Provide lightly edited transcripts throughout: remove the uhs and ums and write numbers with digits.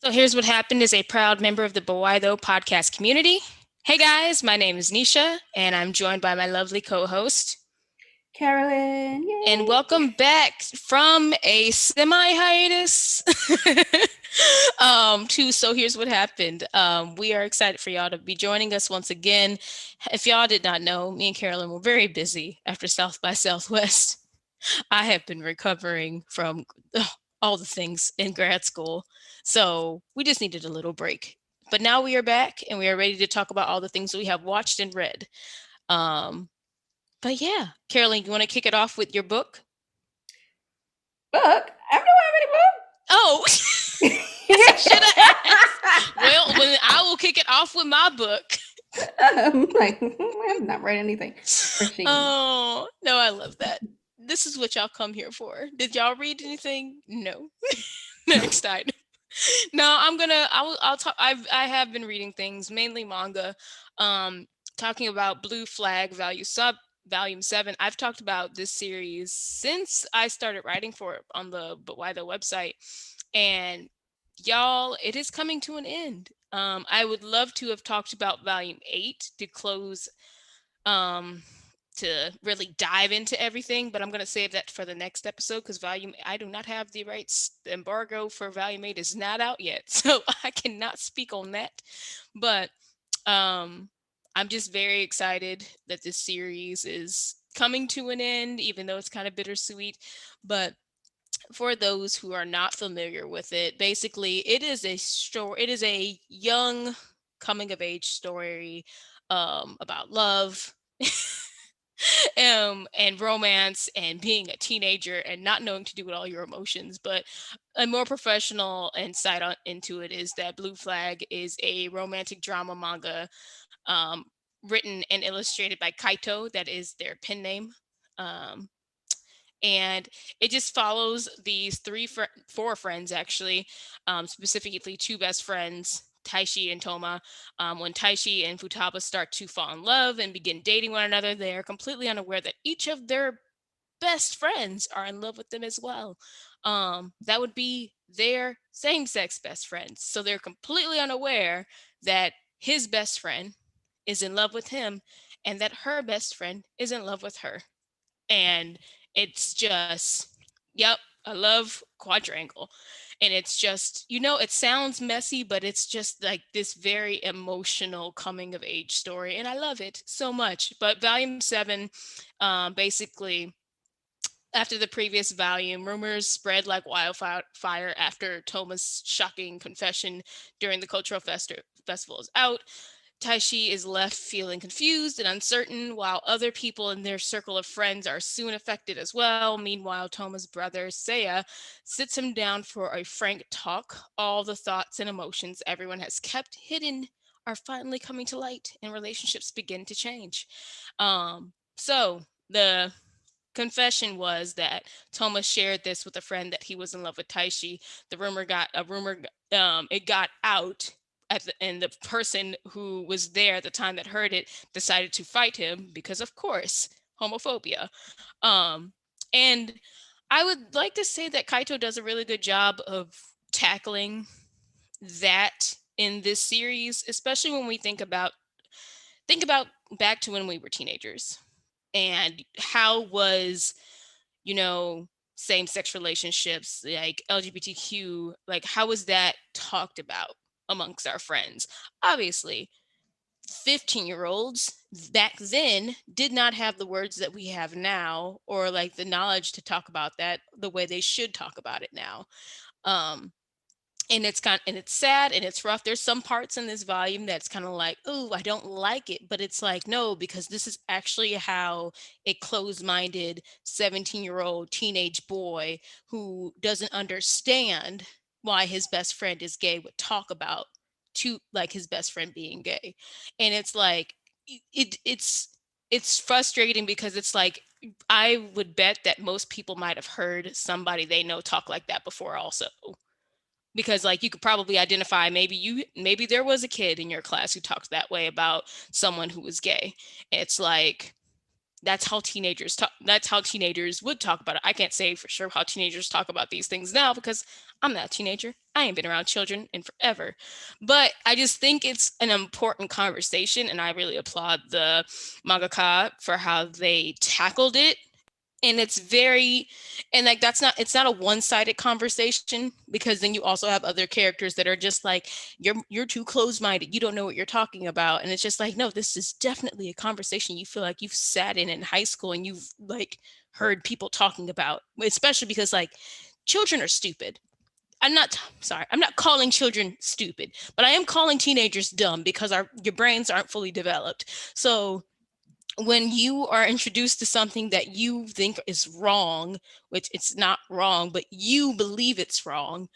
So Here's What Happened is a proud member of the Bowaido podcast community. Hey guys, my name is Nisha, and I'm joined by my lovely co-host. Carolyn, And yay! welcome back from a semi-hiatus to So Here's What Happened. We are excited for y'all to be joining us once again. If y'all did not know, me and Carolyn were very busy after South by Southwest. I have been recovering from all the things in grad school. So we just needed a little break. But now we are back and we are ready to talk about all the things we have watched and read. Um, but yeah, Carolyn, you want to kick it off with your book? Book? I don't have Oh, any yes, I should have asked. Well, book. when I will kick it off with my book. I'm not writing anything for shame. Oh, no, I love that. This is what y'all come here for. Did y'all read anything? No. Next item. No, I'll talk. I have been reading things, mainly manga. Um, Talking about Blue Flag Volume 7. I've talked about this series since I started writing for it on the But Why the website. And y'all, it is coming to an end. I would love to have talked about Volume 8 to close um to really dive into everything, but I'm going to save that for the next episode because volume I do not have the rights. The embargo for volume 8 is not out yet, so I cannot speak on that. But um I'm just very excited that this series is coming to an end, even though it's kind of bittersweet. But for those who are not familiar with it, basically it is a young coming of age story about love and romance and being a teenager and not knowing to do with all your emotions. But a more professional insight into it is that Blue Flag is a romantic drama manga um, written and illustrated by Kaito. That is their pen name. Um, and it just follows these four friends actually, specifically two best friends, Taishi and Toma. When Taishi and Futaba start to fall in love and begin dating one another, they are completely unaware that each of their best friends are in love with them as well. That would be their same-sex best friends, so they're completely unaware that his best friend is in love with him and that her best friend is in love with her. And it's just, yep, I love quadrangle. And it's just, it sounds messy, but it's just like this very emotional coming of age story, and I love it so much. But volume 7, basically, after the previous volume, rumors spread like wildfire after Toma's shocking confession during the cultural festival is out. Taishi is left feeling confused and uncertain, while other people in their circle of friends are soon affected as well. Meanwhile, Toma's brother, Seiya, sits him down for a frank talk. All the thoughts and emotions everyone has kept hidden are finally coming to light, and relationships begin to change. So the confession was that Thomas shared this with a friend that he was in love with Taishi. The rumor got a rumor it got out and the person who was there at the time that heard it decided to fight him because of course homophobia. Um and I would like to say that Kaito does a really good job of tackling that in this series, especially when we think about back to when we were teenagers and how was, you know, same-sex relationships, like LGBTQ, like how was that talked about amongst our friends? Obviously, 15-year-olds back then did not have the words that we have now or like the knowledge to talk about that the way they should talk about it now. Um and it's sad and it's rough. There's some parts in this volume that's kind of like, oh, I don't like it, but it's like, no, because this is actually how a closed-minded 17-year-old teenage boy who doesn't understand why his best friend is gay would talk about to like his best friend being gay. And it's like it's frustrating because it's like I would bet that most people might have heard somebody they know talk like that before also, because like you could probably identify, maybe there was a kid in your class who talked that way about someone who was gay. It's like that's how teenagers talk. That's how teenagers would talk about it. I can't say for sure how teenagers talk about these things now because I'm not a teenager. I ain't been around children in forever. But I just think it's an important conversation, and I really applaud the mangaka for how they tackled it. And it's very, and like that's not, it's not a one-sided conversation, because then you also have other characters that are just like, you're too closed-minded, you don't know what you're talking about. And it's just like, no, this is definitely a conversation you feel like you've sat in high school and you've like heard people talking about, especially because like children are stupid. Sorry, I'm not calling children stupid, but I am calling teenagers dumb because your brains aren't fully developed. So when you are introduced to something that you think is wrong, which it's not wrong, but you believe it's wrong,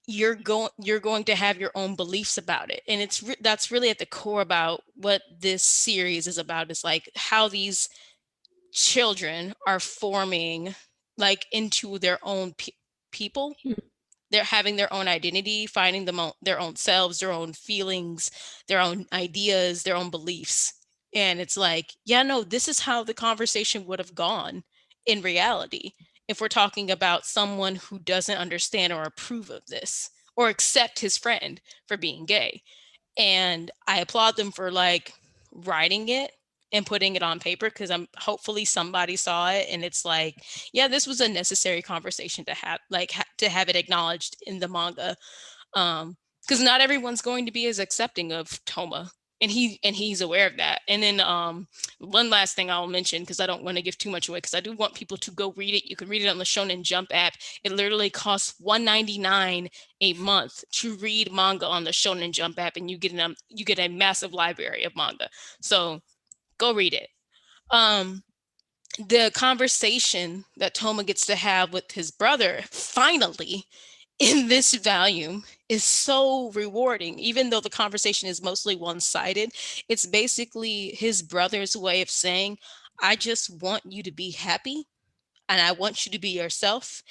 you're going to have your own beliefs about it. And that's really at the core about what this series is about, is like how these children are forming like into their own people. They're having their own identity, finding their own selves, their own feelings, their own ideas, their own beliefs. And it's like, yeah, no, this is how the conversation would have gone in reality if we're talking about someone who doesn't understand or approve of this or accept his friend for being gay. And I applaud them for like writing it and putting it on paper, because I'm hopefully somebody saw it and it's like, yeah, this was a necessary conversation to have, like to have it acknowledged in the manga. Because not everyone's going to be as accepting of Toma, and he's aware of that. And then one last thing I'll mention, because I don't want to give too much away, because I do want people to go read it. You can read it on the Shonen Jump app. It literally costs $1.99 a month to read manga on the Shonen Jump app, and you get a massive library of manga. So go read it. The conversation that Toma gets to have with his brother finally in this volume is so rewarding. Even though the conversation is mostly one-sided, it's basically his brother's way of saying, I just want you to be happy and I want you to be yourself,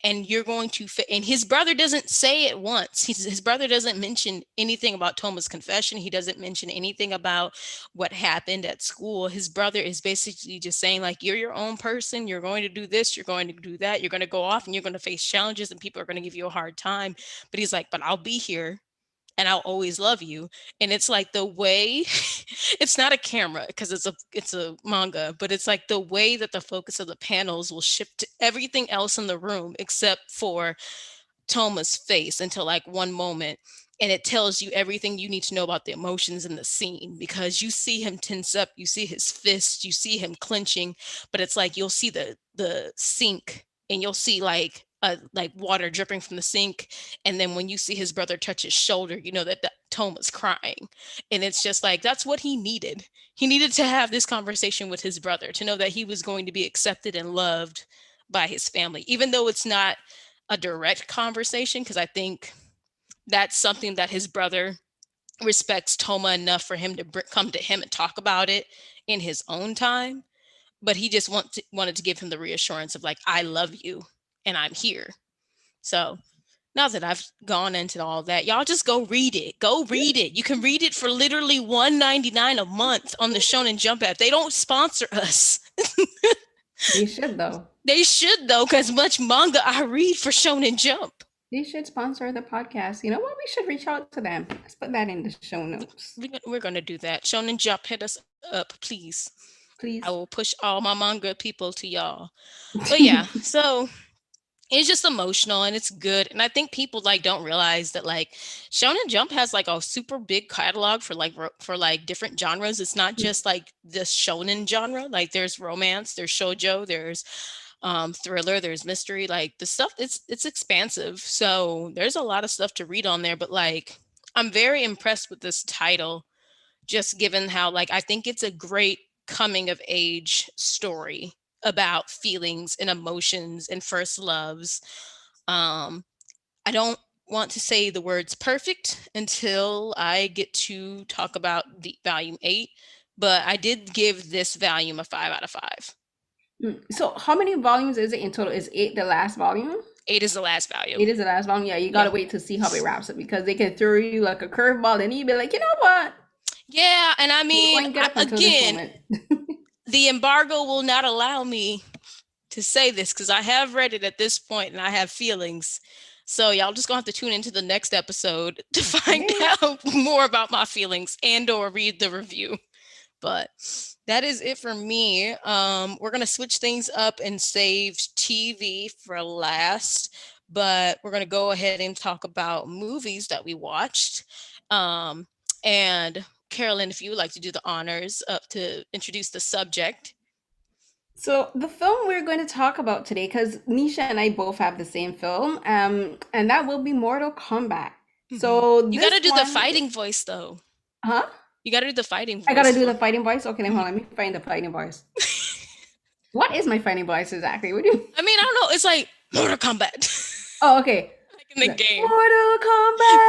and you're going to and his brother doesn't say it once. His brother doesn't mention anything about Toma's confession. He doesn't mention anything about what happened at school. His brother is basically just saying like, you're your own person, you're going to do this, you're going to do that, you're going to go off and you're going to face challenges and people are going to give you a hard time, but he's like, but I'll be here and I'll always love you. And it's like the way it's not a camera because it's a manga, but it's like the way that the focus of the panels will shift to everything else in the room except for Toma's face until like one moment, and it tells you everything you need to know about the emotions in the scene, because you see him tense up, you see his fist, you see him clenching, but it's like you'll see the sink and you'll see like water dripping from the sink, and then when you see his brother touch his shoulder, you know that Toma's crying. And it's just like that's what he needed. He needed to have this conversation with his brother to know that he was going to be accepted and loved by his family, even though it's not a direct conversation, because I think that's something that his brother respects Toma enough for him to come to him and talk about it in his own time. But he just wanted to give him the reassurance of like, I love you and I'm here. So now that I've gone into all that, y'all just go read it. Go read it. You can read it for literally $1.99 a month on the Shonen Jump app. They don't sponsor us. They should though. They should though, because much manga I read for Shonen Jump. They should sponsor the podcast. You know what? We should reach out to them. Let's put that in the show notes. We're going to do that. Shonen Jump, hit us up, please. I Please. will push all my manga people to y'all. But yeah, so it's just emotional and it's good. And I think people like don't realize that like Shonen Jump has like a super big catalog for like different genres. It's not just like the shonen genre. Like there's romance, there's shoujo, there's thriller, there's mystery, like the stuff it's expansive. So there's a lot of stuff to read on there, but like I'm very impressed with this title, just given how like I think it's a great coming of age story about feelings and emotions and first loves. I don't want to say the words perfect until I get to talk about the volume 8, but I did give this volume a 5 out of 5. So, how many volumes is it in total? Is 8 the last volume? 8 is the last 8 volume. is the last volume. Yeah, you Yeah. gotta wait to see how it wraps up because they can throw you like a curveball, and you be like, you know what? Yeah, and I We mean, won't get up until this again, moment. the embargo will not allow me to say this because I have read it at this point and I have feelings. So y'all just gonna have to tune into the next episode to find Okay. out more about my feelings and or read the review. But that is it for me. We're gonna switch things up and save TV for last, but we're gonna go ahead and talk about movies that we watched. Um, and Carolyn, if you would like to do the honors up to introduce the subject. So the film we're going to talk about today, because Nisha and I both have the same film, and that will be Mortal Kombat. So You this gotta do the one, fighting voice though. huh? You gotta do the fighting I gotta voice do for. the fighting voice. Okay, then hold on. Let me find the fighting voice. What is my fighting voice exactly? What do you? I mean, I don't know. It's like Mortal Kombat, Oh, okay. like in the game. Mortal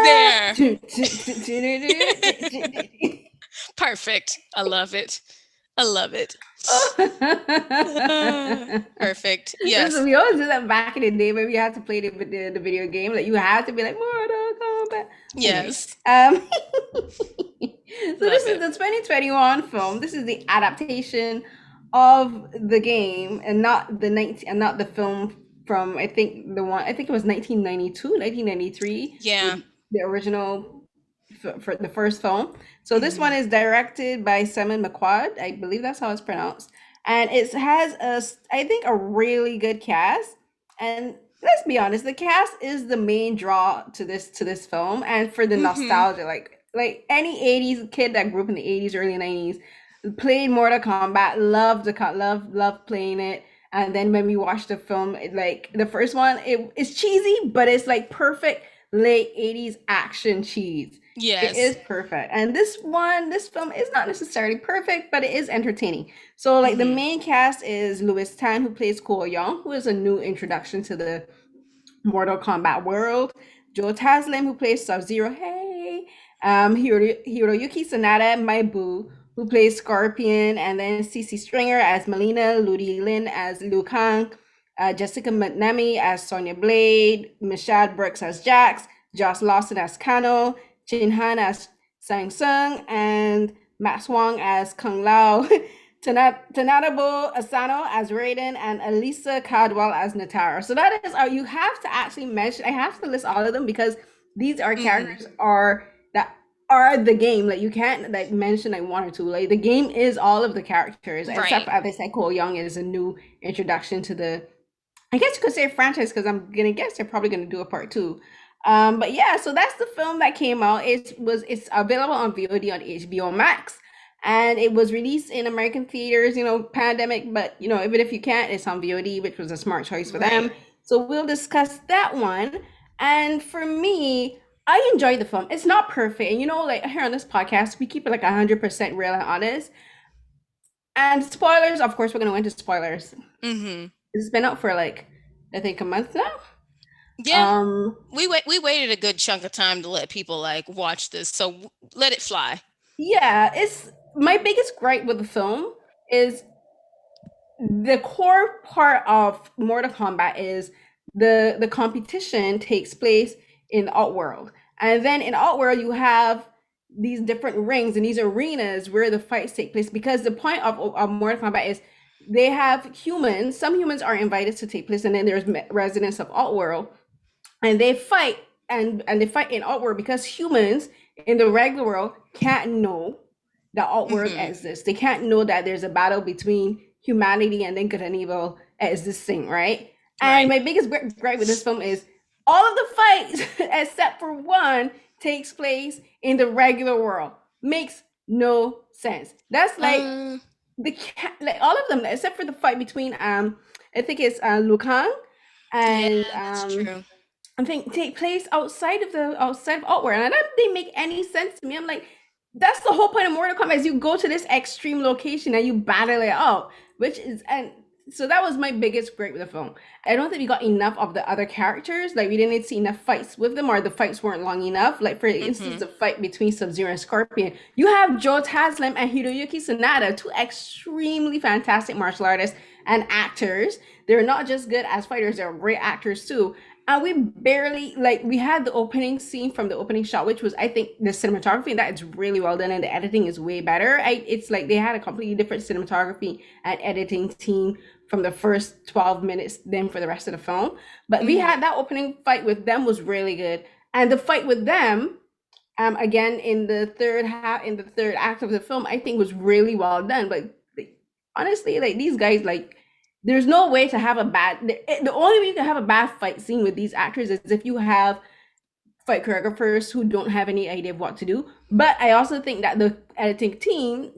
There, Kombat. perfect. I love it. I love it. Perfect. Listen, Yes. we always do that back in the day when we had to play the video game. Like you had to be like Mortal Kombat. Anyway, Yes. so this Love is it. the 2021 film. This is the adaptation of the game, and not the 19, and not the film from I think it was 1992, 1993, Yeah. the original for the first film. So this one hmm is directed by Simon McQuad. I believe that's how it's pronounced, and it has I think a really good cast. And let's be honest, the cast is the main draw to this film, and for the hmm nostalgia, like any 80s kid that grew up in the 80s, early 90s, played Mortal Kombat, loved loved playing it. And then when we watched the film, like the first one, it's cheesy, but it's like perfect late 80s action cheese. It Yes. is perfect. And this film is not necessarily perfect, but it is entertaining. So like the hmm main cast is Louis Tan, who plays Ko Young, who is a new introduction to the Mortal Kombat world. Joe Taslim, who plays Sub Zero, hey. Hiroyuki Sanada, my boo, who plays Scorpion, and then Cece Stringer as Melina, Ludi Lin as Liu Kang, Jessica McNamee as Sonya Blade, Michelle Brooks as Jax, Josh Lawson as Kano, Jin Han as Sang Sung, and Max Wong as Kung Lao. Tanadabo Asano as Raiden, and Elisa Cadwell as Natara. So that is you have to actually mention. I have to list all of them because these are hmm characters are that are the game. Like you can't like mention like one or two. Like the game is all of the characters, except Right. for as I said, Cole Young is a new introduction to the, I guess you could say a franchise, because I'm gonna guess they're probably gonna do a part two. But yeah, so that's the film that came out. It's available on VOD on HBO Max, and it was released in American theaters. You know, pandemic, but you know, even if you can't, it's on VOD, which was a smart choice for Right. them. So we'll discuss that one. And for me, I enjoyed the film. It's not perfect, and you know, like here on this podcast, we keep it like 100% real and honest. And spoilers, of course, we're gonna go into spoilers. hmm It's been out for like I think a month now. Yeah. Um We waited a good chunk of time to let people like watch this, so let it fly. yeah, it's my biggest gripe with the film is the core part of Mortal Kombat is the competition takes place in Outworld. And then in Outworld you have these different rings and these arenas where the fights take place, because the point of Mortal Kombat is they have humans, some humans are invited to take place, and then there's residents of Outworld, and they fight, and they fight in Outworld because humans in the regular world can't know that Outworld hmm exists. They can't know that there's a battle between humanity and then good and evil existing, right? And Right. my biggest gripe with this film is all of the fights except for one takes place in the regular world. Makes no sense. That's like Um. like all of them except for the fight between I think it's Liu Kang Yeah, and that's true. I think take place outside of Outward, and that didn't make any sense to me. I'm like, that's the whole point of Mortal Kombat is you go to this extreme location and you battle it out, which is and so that was my biggest break with the film. I don't think we got enough of the other characters. Like we didn't see enough fights with them, or the fights weren't long enough. Like for instance, hmm the fight between Sub Zero and Scorpion. You have Joe Taslim and Hiroyuki Sanada, two extremely fantastic martial artists and actors. They're not just good as fighters; they're great actors too. And we barely like we had the opening scene from the opening shot, which was I think the cinematography and that is really well done and the editing is way better. It's like they had a completely different cinematography and editing team from the first 12 minutes than for the rest of the film. But we Hmm. had that opening fight with them was really good. And the fight with them again in the third act of the film I think was really well done. But like, honestly, like these guys, like there's no way to have a bad the only way you can have a bad fight scene with these actors is if you have fight choreographers who don't have any idea of what to do. But I also think that the editing team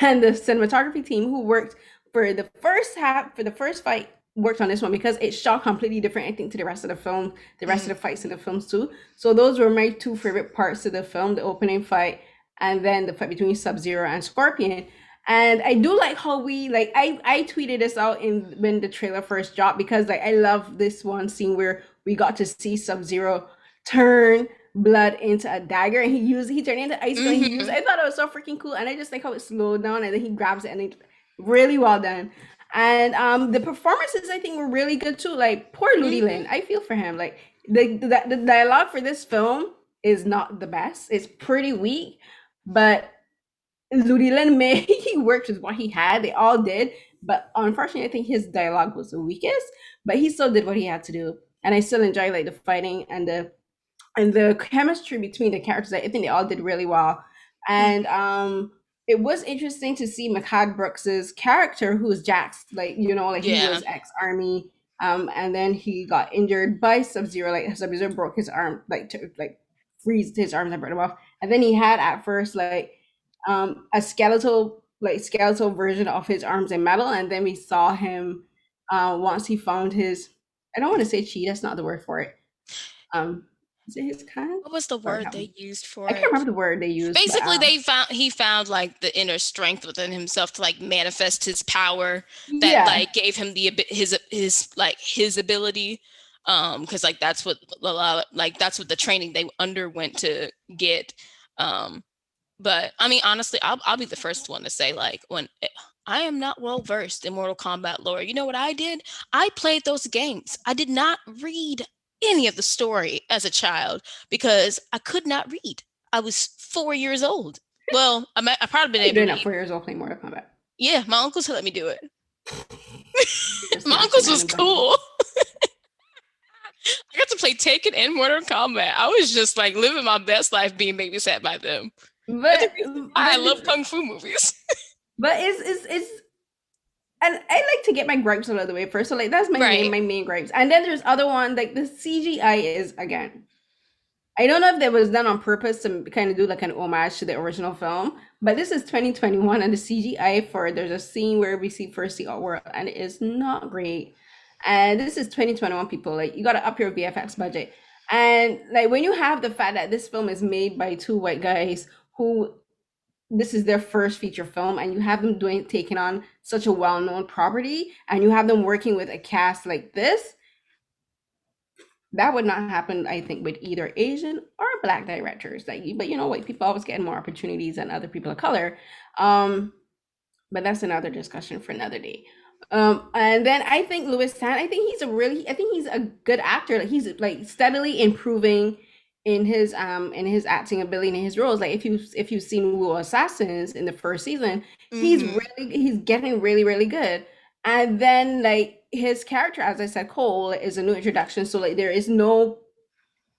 and the cinematography team who worked for the first half for the first fight worked on this one because it shot completely different, I think, to the rest of the film, the rest of the Hmm. fights in the films too. So those were my two favorite parts of the film: the opening fight and then the fight between Sub Zero and Scorpion. And I do like how we like I tweeted this out in when the trailer first dropped because like I love this one scene where we got to see Sub Zero turn blood into a dagger and he turned into icicle and he used Hmm. I thought it was so freaking cool and I just like how it slowed down and then he grabs it and it really well done. And the performances I think were really good too. Like poor Ludi Hmm. Lin, I feel for him. Like the dialogue for this film is not the best. It's pretty weak, but Ludi Lin made he worked with what he had. They all did, but unfortunately, I think his dialogue was the weakest. But he still did what he had to do, and I still enjoy like the fighting and the chemistry between the characters. I think they all did really well. And Hmm. it was interesting to see Mehcad Brooks's character, who's Jax, like like he Yeah. was ex-army, and then he got injured by Sub Zero. Like Sub Zero broke his arm, like to like freeze his arms and burn him off. And then he had at first like a skeletal version of his arms in metal, and then we saw him once he found his. I don't want to say chi. That's not the word for it. Um, is it his kind? What was the Lord word help they me. used I for can't it? remember the word they used, but Basically, he found like the inner strength within himself to like manifest his power that yeah, like gave him his like his ability. Because like that's what a lot like that's what the training they underwent to get. Um, but I mean, honestly, I'll be the first one to say like when I am not well versed in Mortal Kombat lore. You know what I did? I played those games. I did not read any of the story as a child because I could not read. I was 4 years old. Well, I probably been what are you able to doing at read. 4 years old playing Mortal Kombat? Yeah, my uncles let me do it. Just My uncles was masterminding behind it. cool. I got to play Taken and Mortal Kombat. I was just like living my best life being babysat by them. That's the But reason why I but love kung fu movies. but it's and I like to get my gripes out of the way first. So like that's Right. my main gripes. And then there's other one like the CGI is again. I don't know if that was done on purpose to kind of do like an homage to the original film, but this is 2021 and the CGI for there's a scene where we see first the art world and it is not great. And this is 2021 people, like you gotta up your VFX budget. And like when you have the fact that this film is made by two white guys who this is their first feature film and you have them doing taking on such a well-known property and you have them working with a cast like this, that would not happen I think with either Asian or black directors like but white people always get more opportunities than other people of color. But that's another discussion for another day. And then I think Louis Tan, I think he's a good actor. Like he's like steadily improving in his acting ability and in his roles. Like if you've seen Wu Assassins in the first season, Hmm. he's getting really good. And then like his character, as I said, Cole is a new introduction. So like there is no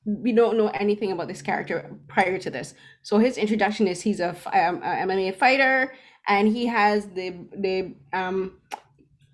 we don't know anything about this character prior to this. So his introduction is he's a MMA fighter, and he has the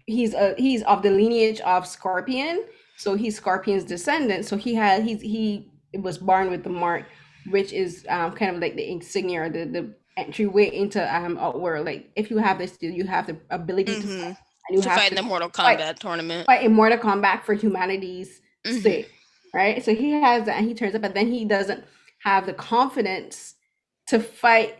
he's of the lineage of Scorpion, so he's Scorpion's descendant. So he was born with the mark, which is kind of like the insignia, or the entryway into outworld. Like if you have this, you have the ability to fight, Hmm. and you To have fight in to the Mortal fight Kombat tournament. fight in Mortal Kombat for humanity's Hmm. sake, right? So he has that, and he turns up, but then he doesn't have the confidence to fight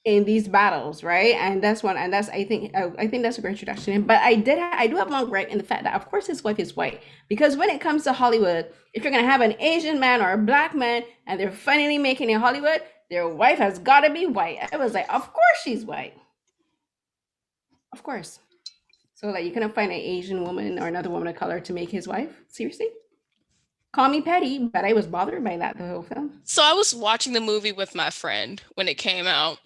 in these battles, right? And that's one, and that's I think that's a great introduction. But I do have one gripe in the fact that of course his wife is white, because when it comes to Hollywood, if you're gonna have an Asian man or a black man, and they're finally making it in Hollywood, their wife has got to be white. I was like, of course she's white, of course. So like you couldn't find an Asian woman or another woman of color to make his wife? Seriously? Call me petty, but I was bothered by that the whole film. So I was watching the movie with my friend when it came out,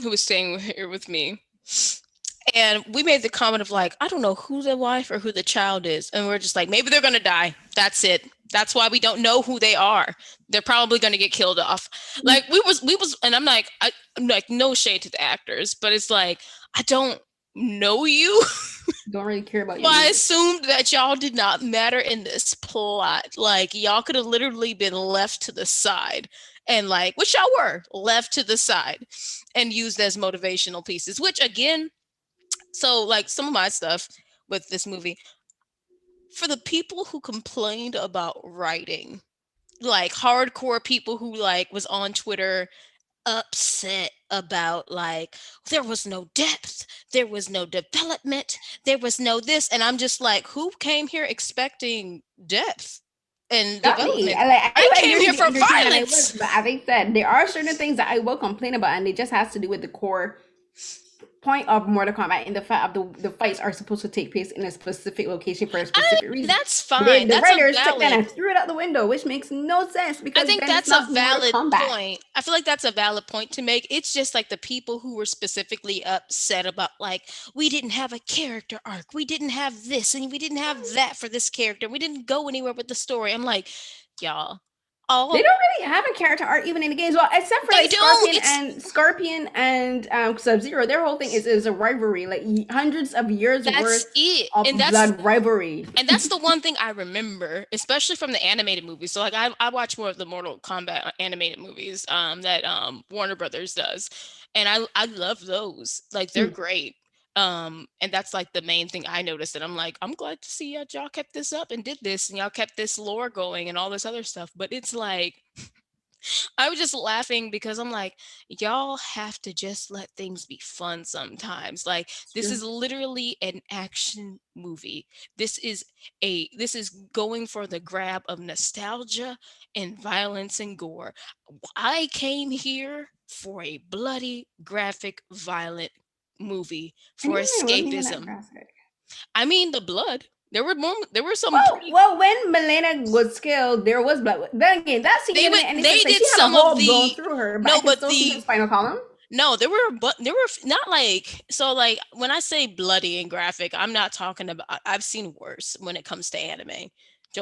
who was staying here with me. And we made the comment of like, I don't know who the wife or who the child is. And we're just like, maybe they're gonna die. That's it. That's why we don't know who they are. They're probably gonna get killed off. Like we was and I'm like, no shade to the actors, but it's like, I don't know you. Don't really care about So you I either. assumed that y'all did not matter in this plot. Like y'all could have literally been left to the side and like, which y'all were left to the side and used as motivational pieces, which again, so like some of my stuff with this movie, for the people who complained about writing, like hardcore people who like was on Twitter upset about like there was no depth, there was no development, there was no this, and I'm just like, who came here expecting depth and Not me. development? I I like came there here to be for entertained, and I was. violence. But as I said, there are certain things that I will complain about, and it just has to do with the core point of Mortal Kombat in the fact of the fights are supposed to take place in a specific location for a specific reason. That's fine. The That's a writers took that valid. and threw it out the window, which makes no sense I because think then it's that's a not Mortal valid Kombat. point. I feel like that's a valid point to make. It's just like the people who were specifically upset about like we didn't have a character arc. We didn't have this and we didn't have that for this character. We didn't go anywhere with the story. I'm like, y'all, They all don't really have a character arc even in the games. Well, except for they like don't. It's Scorpion and Sub Zero. Their whole thing is a rivalry, like hundreds of years that's worth it. of And blood rivalry. that's the one thing I remember, especially from the animated movies. So like I watch more of the Mortal Kombat animated movies that Warner Brothers does. And I love those. Like they're Mm, great. And that's like the main thing I noticed, and I'm like, I'm glad to see y'all kept this up and did this and y'all kept this lore going and all this other stuff. But it's like I was just laughing because I'm like, y'all have to just let things be fun sometimes. Like it's this true. is literally an action movie. This is going for the grab of nostalgia and violence and gore. I came here for a bloody, graphic, violent movie And for even it wasn't even that escapism. graphic. I mean the blood. There were some pretty Well, when Milena was killed, there was blood. Then again, that scene didn't make any sense. they Like she did had a some hole of blown the through her, but I no, can but still see her the spinal column. no, there were not like so like when I say bloody and graphic, I'm not talking about I've seen worse when it comes to anime.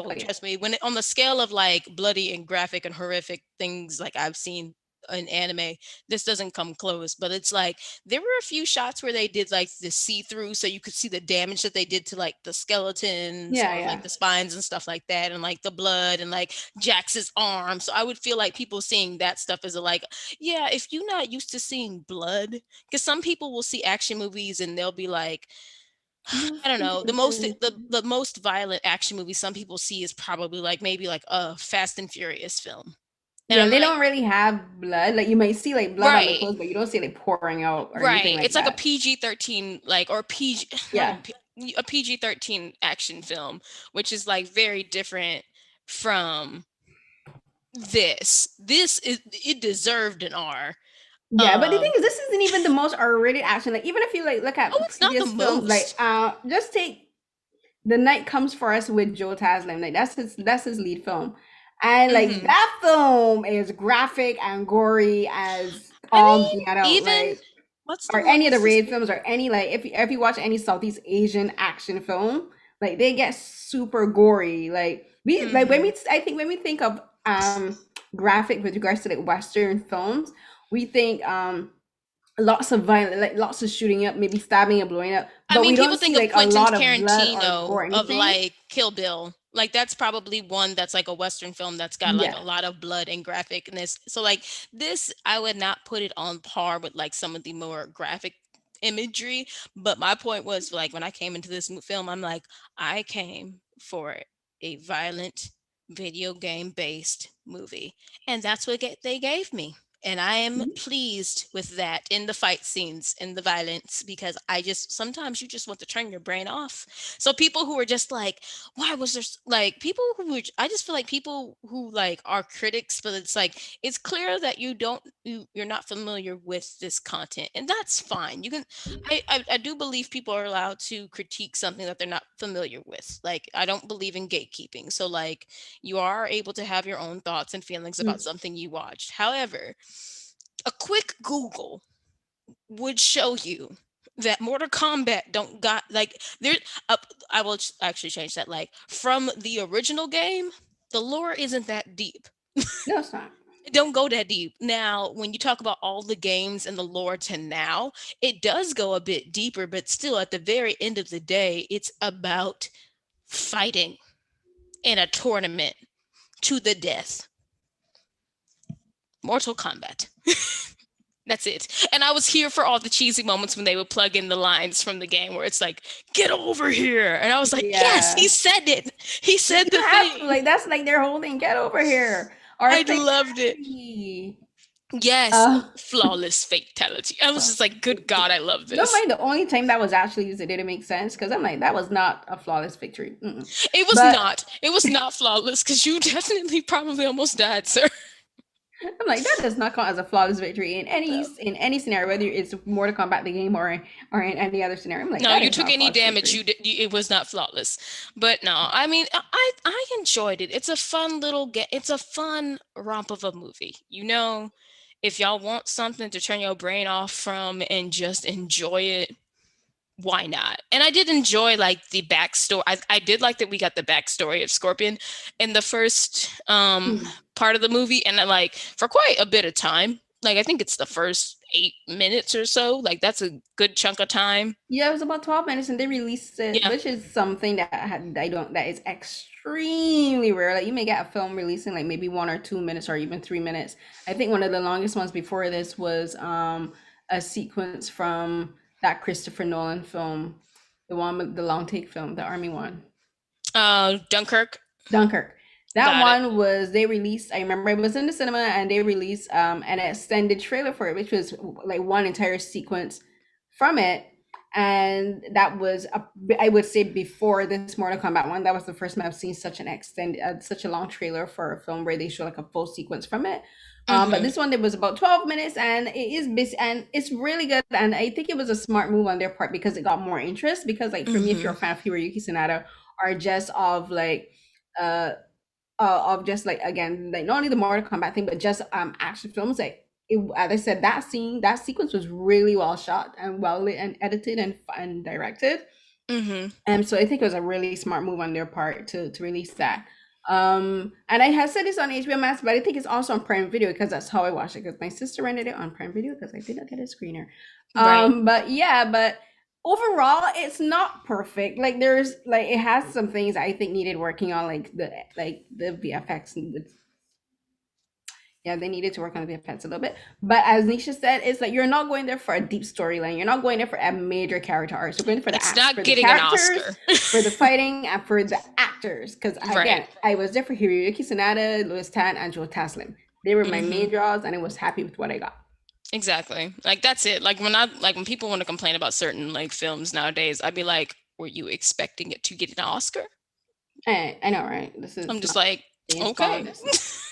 Oh Don't yeah. trust me. When it, on the scale of like bloody and graphic and horrific things like I've seen in anime, this doesn't come close. But it's like there were a few shots where they did like the see through, so you could see the damage that they did to like the skeletons Yeah, or yeah. like the spines and stuff like that, and like the blood and like Jax's arm. So I would feel like people seeing that stuff as a like yeah, if you're not used to seeing blood, because some people will see action movies and they'll be like, No, I don't some know, people say the most violent action movie some people see is probably like maybe like a Fast and Furious film, and yeah, I'm they like, don't really have blood. Like you might see like blood on the right, clothes, but you don't see it like pouring out or anything right, like it's like a that. PG-13 like or PG not Yeah. even a PG-13 action film, which is like very different from this. This is it deserved an R. Yeah, but the thing Um, is, this isn't even the most R-rated action. Like, even if you like look oh, at it's not the previous films, like most. just take The Night Comes for Us with Joe Taslim. Like that's his lead film, and like Hmm. that film is graphic and gory as I all mean, get out. even Like what's the or one? any of the What's this? raid films or any like if you watch any Southeast Asian action film, like they get super gory. Like we like when Hmm. we I think when we think of graphic with regards to like Western films, we think lots of violence, like lots of shooting up, maybe stabbing and blowing up, I but mean, we people don't think see of like a Quentin lot of blood or Tarantino gore or of anything. like Kill Bill. Like that's probably one that's like a Western film that's got like Yeah. a lot of blood and graphicness. So like this, I would not put it on par with like some of the more graphic imagery. But my point was like when I came into this film, I'm like, I came for a violent video game based movie, and that's what they gave me. And I am Mhm. pleased with that in the fight scenes, in the violence, because I just sometimes you just want to turn your brain off. So people who are just like, why was there like people who are, I just feel like people who like are critics, but it's like it's clear that you're not familiar with this content, and that's fine. You can I do believe people are allowed to critique something that they're not familiar with. Like I don't believe in gatekeeping. So like you are able to have your own thoughts and feelings about Mm. something you watched. However, a quick Google would show you that Mortal Kombat don't got like there. I will actually change that. Like from the original game, the lore isn't that deep. No, it's not. It don't go that deep. Now, when you talk about all the games and the lore to now, it does go a bit deeper, but still, at the very end of the day, it's about fighting in a tournament to the death. Mortal Kombat. That's it. And I was here for all the cheesy moments when they would plug in the lines from the game where it's like, get over here. And I was like, yes, he Yeah. said it. He Like said you the have to, thing. like that's like their whole thing. Get over here. Or I loved it. fatality. Yes, Uh, flawless fatality. I was just like, good God, I love don't this. mind the only time that was actually used, it didn't make sense because I'm like, that was not a flawless victory. Mm-mm. It was But not. It was not flawless because you definitely probably almost died, sir. I'm like, that does not count as a flawless victory No. in any scenario, whether it's Mortal Kombat the game or in any other scenario. I'm like, No, that you is took not a any flawless damage. victory. It was not flawless. But no, I mean, I enjoyed it. It's a fun little it's a fun romp of a movie. If y'all want something to turn your brain off from and just enjoy it, why not? And I did enjoy like the backstory. I did like that we got the backstory of Scorpion in the first Mm. part of the movie, and like for quite a bit of time. Like I think it's the first 8 minutes or so. Like that's a good chunk of time. Yeah, it was about 12 minutes and they released it, Yeah. which is something that is extremely rare. Like you may get a film releasing like maybe 1 or 2 minutes or even 3 minutes. I think one of the longest ones before this was a sequence from that Christopher Nolan film, the one with the long take film, the army one. Dunkirk. Dunkirk. That Got it. one was they released. I remember it was in the cinema, and they released an extended trailer for it, which was like one entire sequence from it, and that was I would say before this Mortal Kombat one. That was the first time I've seen such an extended, such a long trailer for a film where they show like a full sequence from it. But Mhm. this one it was about 12 minutes, and it is busy, and it's really good. And I think it was a smart move on their part because it got more interest. Because like for me, if you're Mhm. a fan of Hiroyuki Sanada, or just of like uh of just like again like not only the Mortal Kombat thing but just action films like as I said that sequence was really well shot and well lit and edited and directed, Mhm. and so I think it was a really smart move on their part to release that. And I had said this on HBO Max, but I think it's also on Prime Video because that's how I watched it because my sister rented it on Prime Video because I did not get a screener. Right. But yeah, but overall it's not perfect. Like there's like it has some things I think needed working on, like the VFX and the, yeah, they needed to work on the VFX a little bit. But as Nisha said, it's like you're not going there for a deep storyline. You're not going there for a major character arc. You're going for It's for not the getting an characters, Oscar. for the fighting, and for the actors. Because Right. again, I was there for Hiroyuki Sanada, Louis Tan, and Joe Taslim. They were my main Mhm. draws, and I was happy with what I got. Exactly. Like that's it. Like when people want to complain about certain like films nowadays, I'd be like, were you expecting it to get an Oscar? I know, right? This I'm is just not like, James okay. Bond. This is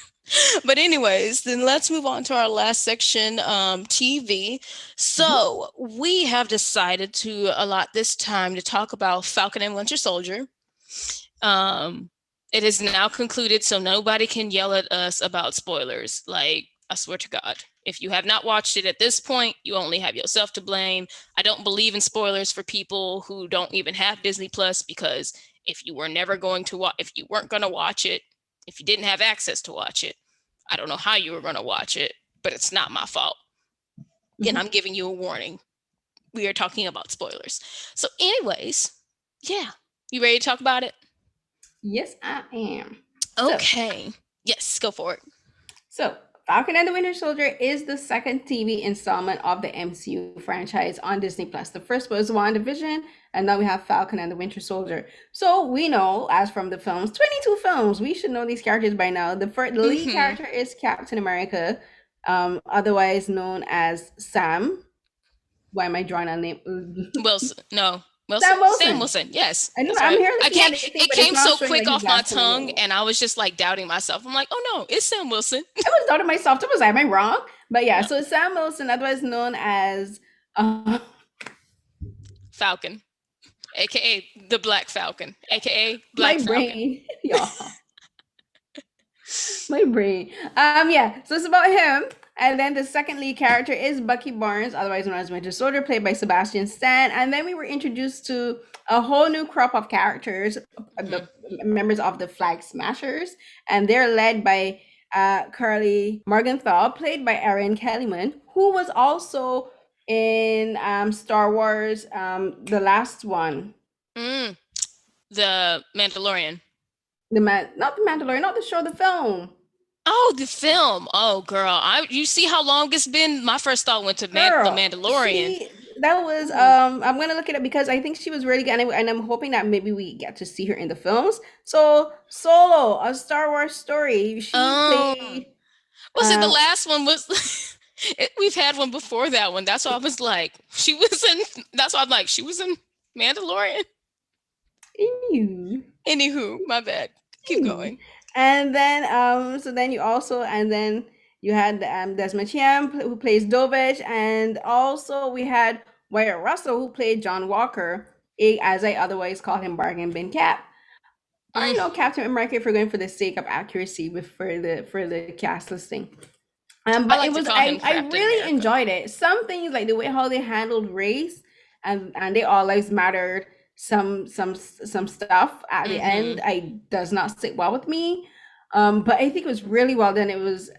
But anyways, then let's move on to our last section, TV. Mhm. So we have decided to allot this time to talk about Falcon and Winter Soldier. Um, it is now concluded, so nobody can yell at us about spoilers. Like, I swear to God, if you have not watched it at this point, you only have yourself to blame. I don't believe in spoilers for people who don't even have Disney Plus because if you weren't going to watch it, if you didn't have access to watch it, I don't know how you were going to watch it, but it's not my fault. And Mhm. I'm giving you a warning. We are talking about spoilers. So, anyways, yeah. You ready to talk about it? Yes, I am. So, Okay. Yes, go for it. So, Falcon and the Winter Soldier is the second TV installment of the MCU franchise on Disney Plus. The first was WandaVision, and now we have Falcon and the Winter Soldier. So we know, as from the films, 22 films, we should know these characters by now. The lead Mm-hmm. character is Captain America. otherwise known as Sam. Why am I drawing a name? Wilson. No. Sam Wilson? Sam Wilson. Wilson. Yes. I don't That's know. I'm right. here I looking can't at the thing, it but it's came not so showing quick like his off my last full tongue name. and I was just like doubting myself. I'm like, oh no, it's Sam Wilson. I was doubting myself. I was like, am I wrong? But yeah, No. so Sam Wilson, otherwise known as Falcon. AKA the Black Falcon. AKA my Black Falcon. brain, y'all. My brain. Yeah. So it's about him. And then the second lead character is Bucky Barnes, otherwise known as Winter Soldier, played by Sebastian Stan. And then we were introduced to a whole new crop of characters, the Hmm. members of the Flag Smashers, and they're led by Carly Morgenthau, played by Erin Kellyman, who was also in Star Wars, the last one, Mm. The Mandalorian. not the Mandalorian, not the show, the film. Oh, the film. Oh, girl. You see how long it's been? My first thought went to the Girl, Mandalorian. that was Ooh. I'm gonna look it up because I think she was really good, and I'm hoping that maybe we get to see her in the films. So Solo, a Star Wars story. She Um, played was it the um last one? We've had one before that one. That's why I was like, she was in. That's why I'm like, she was in Mandalorian. ew, Anywho, my bad. Keep ew. going. And then so then you also and then you had Desmond Chiam who plays Dovich, and also we had Wyatt Russell who played John Walker, as I otherwise call him Bargain Bin Cap. Or Mm, Captain America if we're going for the sake of accuracy with for the cast listing. I But it like to was call him I Captain really America. enjoyed it. Some things like the way how they handled race and they all lives mattered. Some stuff at the end Mm-hmm. I does not sit well with me. But I think it was really well done. It was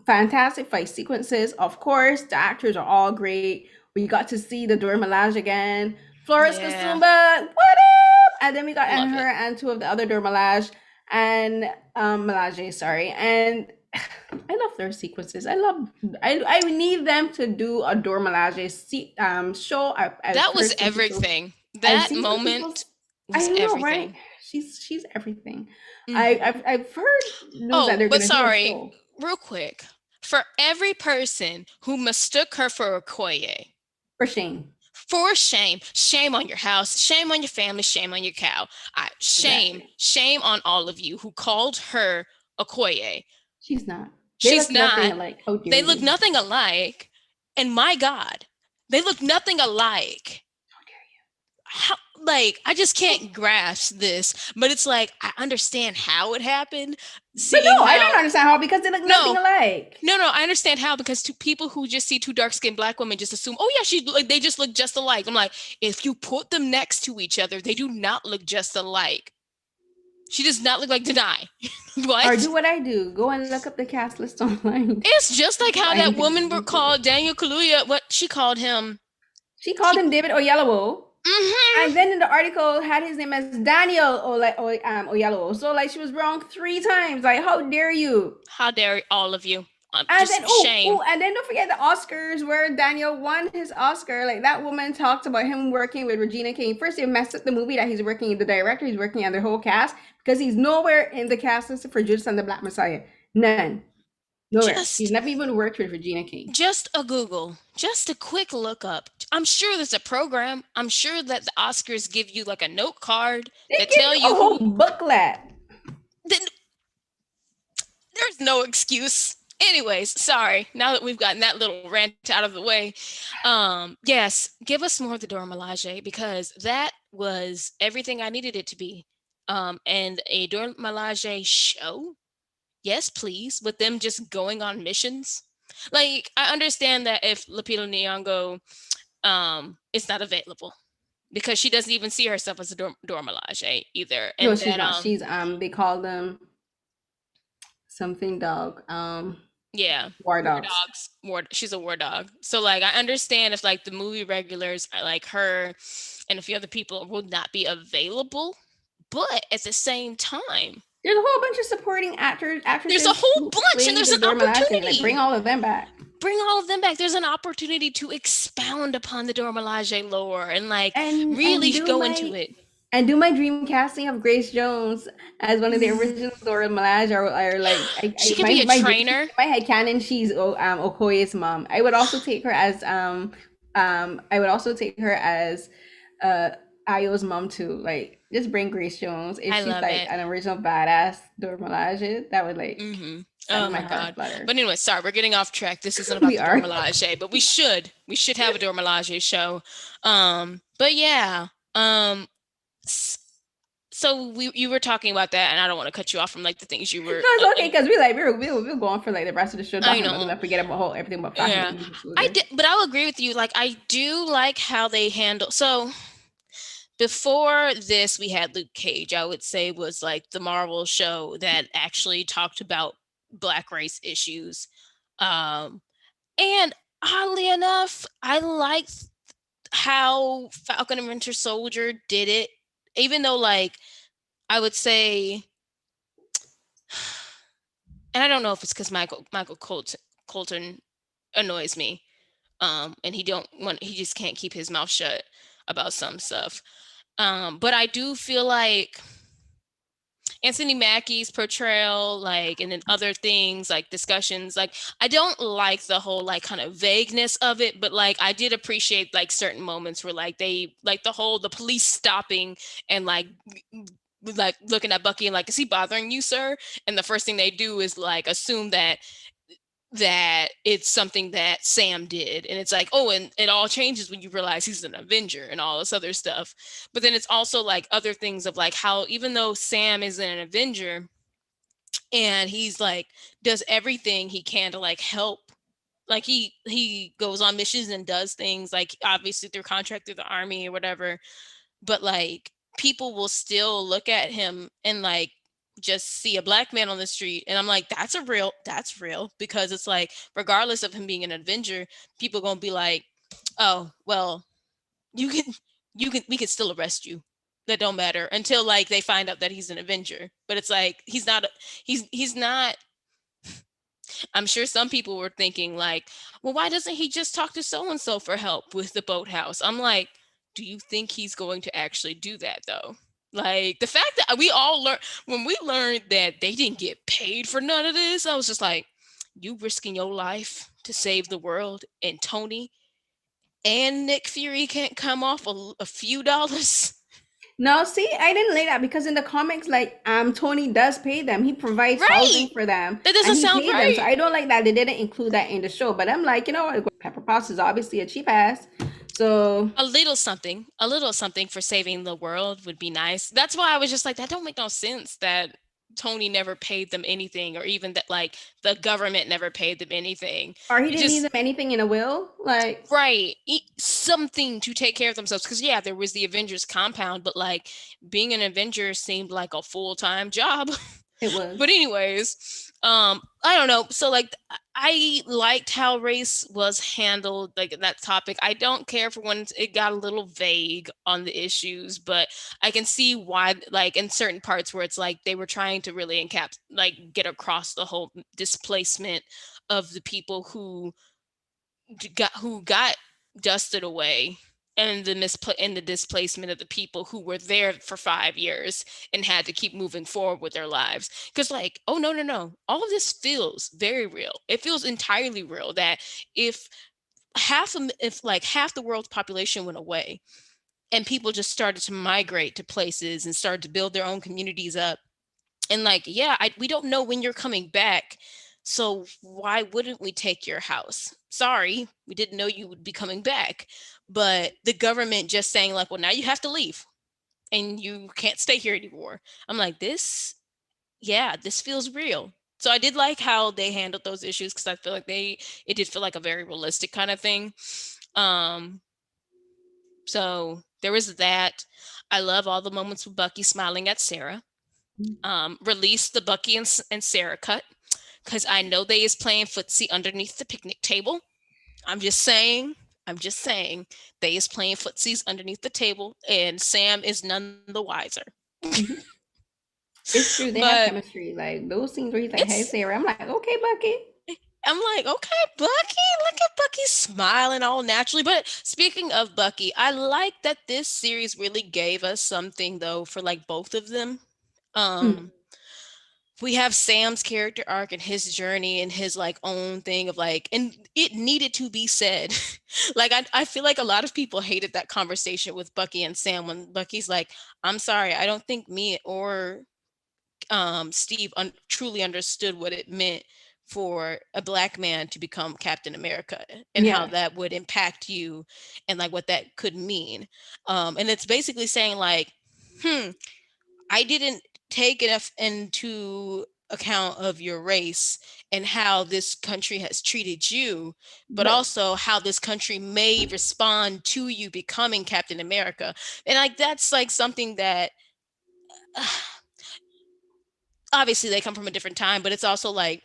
fantastic fight sequences. Of course, the actors are all great. We got to see the Dora Milaje again. Flores Yeah, Kasumba, what up? And then we got and love her it. and two of the other Dora Milaje and Milaje, sorry. And I love their sequences. I need them to do a Dora Milaje show. I've That was heard some people everything. I've That seen some people moment I was know, right? everything. She's everything. Hmm. I've heard news that Oh, they're but gonna do a sorry, show. real quick. For every person who mistook her for Okoye, For shame. for shame, shame on your house, shame on your family, shame on your cow. Shame, Exactly. shame on all of you who called her Okoye. She's not. They She's look nothing not. alike. How They dare look you? nothing alike. And my God, they look nothing alike. How dare How, like, I just you? can't grasp this, but it's like I understand how it happened, But seeing no, I don't how understand how because they look nothing no, alike. no, I understand how because to people who just see two dark-skinned black women just assume, oh yeah, she like they just look just alike. I'm like, if you put them next to each other, they do not look just alike. She does not look like Denai. Or What? do what I do. Go and look up the cast list online. It's just like how that woman IMDb. called Daniel Kaluuya. What she called him? She called She. him David Oyelowo. Mm-hmm. And then in the article had his name as Daniel Oyelowo. So like she was wrong 3 times. Like how dare you? How dare all of you? And then Just shame. and then don't forget the Oscars where Daniel won his Oscar. Like that woman talked about him working with Regina King. First, they messed up the movie that he's working. The director he's working on the whole cast because he's nowhere in the cast list for Judas and the Black Messiah. None, nowhere. He's Just never even worked with Regina King. just a Google, just a quick look up. I'm sure there's a program. I'm sure that the Oscars give you like a note card They that give tell you a you whole who. booklet. Then there's no excuse. Anyways, sorry. Now that we've gotten that little rant out of the way, yes, give us more of the Dora Milaje because that was everything I needed it to be. And a Dora Milaje show, yes, please, with them just going on missions. Like I understand that if Lupita Nyong'o is not available because she doesn't even see herself as a Dora Milaje either, No, and she's that not. She's they call them something dog. yeah, War war dogs. dogs. She's a war dog. So like I understand if like the movie regulars are like her and a few other people will not be available, but at the same time, There's a whole bunch of supporting there's a actresses whole who bunch and played there's the an Dora Milaje. Like bring opportunity. all of them back. Bring all of them back. There's an opportunity to expound upon the Dora Milaje lore and like And really do go into my it. And do my dream casting of Grace Jones as one of the Mm. original Dora Milaje, or like She could my be a my dream, trainer. in my head canon, she's Okoye's mom. I would also take her as I would also take her as uh Ayo's mom too. Like just bring Grace Jones if I she's love like it. an original badass Dora Milaje. That would like Hmm. send Oh my my heart god. flutter. But anyway, sorry, we're getting off track. This isn't about We the Dora are. Milaje, but we should have a Dora Milaje show. But yeah. Um, s- so we you were talking about that, and I don't want to cut you off from like the things you No, were. it's okay because we like we'll go on for like the rest of the show I talking about them. know. I forget about whole everything about Falcon and Yeah, the Winter I Soldier. did, but I'll agree with you. Like, I do like how they handle. So before this, we had Luke Cage. I would say was like the Marvel show that actually talked about Black race issues. Um, and oddly enough, I liked how Falcon and Winter Soldier did it, even though like I would say, and I don't know if it's because Colton annoys me. And he just can't keep his mouth shut about some stuff. But I do feel like Anthony Mackie's portrayal, like, and then other things like discussions, like I don't like the whole like kind of vagueness of it, but like I did appreciate like certain moments where like they like the police stopping and like looking at Bucky and like, is he bothering you, sir? And the first thing they do is like assume that it's something that Sam did. And it's like, oh, and it all changes when you realize he's an Avenger and all this other stuff. But then it's also like other things of like how even though Sam isn't an Avenger and he's like does everything he can to like help, like he goes on missions and does things like obviously through contract through the army or whatever, but like people will still look at him and like just see a black man on the street, and I'm like, that's real, because it's like regardless of him being an Avenger, people gonna be like, oh well, you can we can still arrest you, that don't matter until like they find out that he's an Avenger. But it's like he's not. I'm sure some people were thinking like, well, why doesn't he just talk to so and so for help with the boathouse? I'm like, do you think he's going to actually do that though? Like the fact that we all learned when we learned that they didn't get paid for none of this, I was just like, you risking your life to save the world, and Tony and Nick Fury can't come off a few dollars. No, see, I didn't like that because in the comics, like Tony does pay them. He provides housing Right. for them That and doesn't he sound paid them. So right. I don't like that they didn't include that in the show. But I'm like, you know what? Pepper Potts is obviously a cheap ass. So A little something for saving the world would be nice. That's why I was just like, that don't make no sense that Tony never paid them anything, or even that like the government never paid them anything. or he It didn't leave them just anything in a will. Like right, something to take care of themselves. Because yeah, there was the Avengers compound, but like being an Avenger seemed like a full-time job. it was. But anyways, I don't know. So like I liked how race was handled, like that topic. I don't care for when it got a little vague on the issues, but I can see why, like in certain parts where it's like they were trying to really like get across the whole displacement of the people who got dusted away, and the displacement of the people who were there for 5 years and had to keep moving forward with their lives. Because like, oh no, all of this feels very real. It feels entirely real that if if like half the world's population went away and people just started to migrate to places and started to build their own communities up, and like, yeah, we don't know when you're coming back, so why wouldn't we take your house? Sorry, we didn't know you would be coming back. But the government just saying like, well, now you have to leave and you can't stay here anymore. I'm like, yeah, this feels real. So I did like how they handled those issues, because I feel like it did feel like a very realistic kind of thing. um so there was that. I love all the moments with Bucky smiling at Sarah. Release the Bucky and Sarah cut, because I know they is playing footsie underneath the picnic table. I'm just saying. I'm just saying they is playing footsies underneath the table, and Sam is none the wiser. It's true. They have But chemistry. Like those scenes where he's like, "Hey, it's Sarah," I'm like, "Okay, Bucky." I'm like, okay, Bucky, look at Bucky Bucky's smiling all naturally. But speaking of Bucky, I like that this series really gave us something though for like both of them. Mm, Um, we have Sam's character arc and his journey and his like own thing of like, and it needed to be said. Like I feel like a lot of people hated that conversation with Bucky and Sam when Bucky's like, I'm sorry, I don't think me or Steve truly understood what it meant for a black man to become Captain America and how yeah. that would impact you and like what that could mean. And it's basically saying like, hmm, I didn't take enough into account of your race and how this country has treated you, but But also how this country may respond to you becoming Captain America. And like that's like something that obviously they come from a different time, but it's also like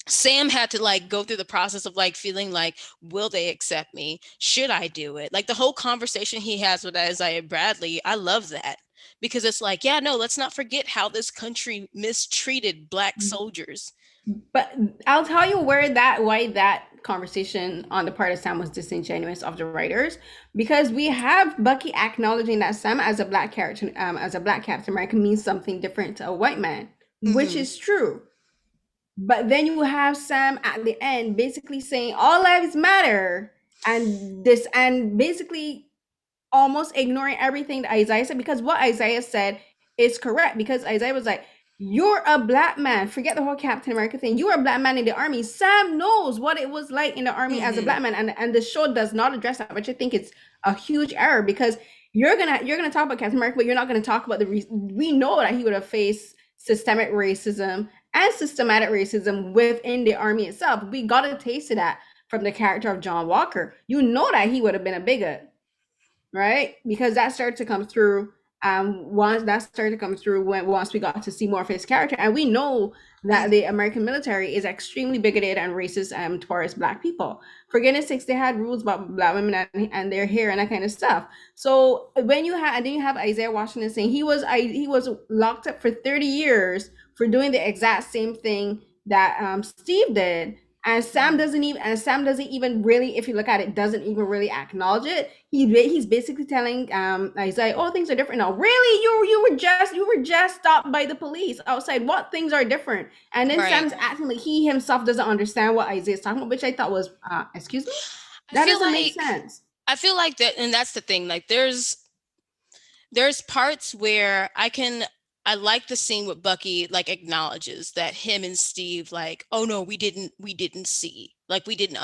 Sam had to like go through the process of like feeling like, will they accept me? Should I do it? Like the whole conversation he has with Isaiah Bradley, I love that because it's like, yeah, no, let's not forget how this country mistreated black soldiers. but I'll tell you why that conversation on the part of Sam was disingenuous of the writers, because we have Bucky acknowledging that Sam as a black character, as a black Captain America means something different to a white man, which Hmm. is true. But then you have Sam at the end basically saying all lives matter, and basically almost ignoring everything that Isaiah said, because what Isaiah said is correct. Because Isaiah was like, you're a black man. Forget the whole Captain America thing. You are a black man in the army. Sam knows what it was like in the army as a Hmm. black man, and the show does not address that, which I think it's a huge error, because you're gonna talk about Captain America, but you're not gonna talk about the reason. We know that he would have faced systemic racism and systematic racism within the army itself. We got a taste of that from the character of John Walker. You know that he would have been a bigot, right? Because that started to come through. Once that started to come through when once we got to see more of his character, and we know that the American military is extremely bigoted and racist towards black people. For goodness sakes, they had rules about black women and their hair and that kind of stuff. So when you have, and then you have Isaiah Washington saying he was locked up for 30 years for doing the exact same thing that Steve did, and Sam doesn't even really, if you look at it, doesn't even really acknowledge it. He's basically telling Isaiah, oh, things are different now. Really? You were just stopped by the police outside. What things are different? And then Right. Sam's acting like he himself doesn't understand what Isaiah's talking about, which I thought was excuse me? I That feel doesn't make like sense. I feel like that, and that's the thing. Like there's parts where I like the scene with Bucky like acknowledges that him and Steve like, oh no, we didn't see. Like we didn't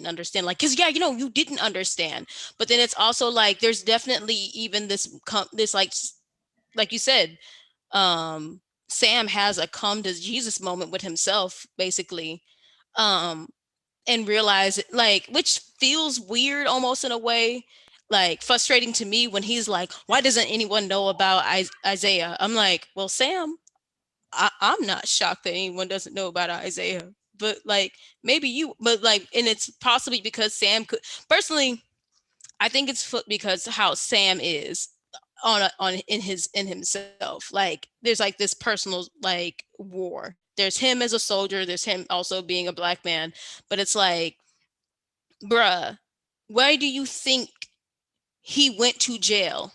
understand. Like cuz yeah, you didn't understand. But then it's also like there's definitely even this like you said, um Sam has a come to Jesus moment with himself basically. Um and realize it, like, which feels weird almost in a way, like frustrating to me when he's like, why doesn't anyone know about Isaiah? I'm like, well, Sam, I'm not shocked that anyone doesn't know about Isaiah, but like maybe you, but like, and it's possibly because Sam could personally, I think it's because how Sam is on in himself. Like there's like this personal like war. There's him as a soldier, there's him also being a black man, but it's like, bruh, why do you think he went to jail?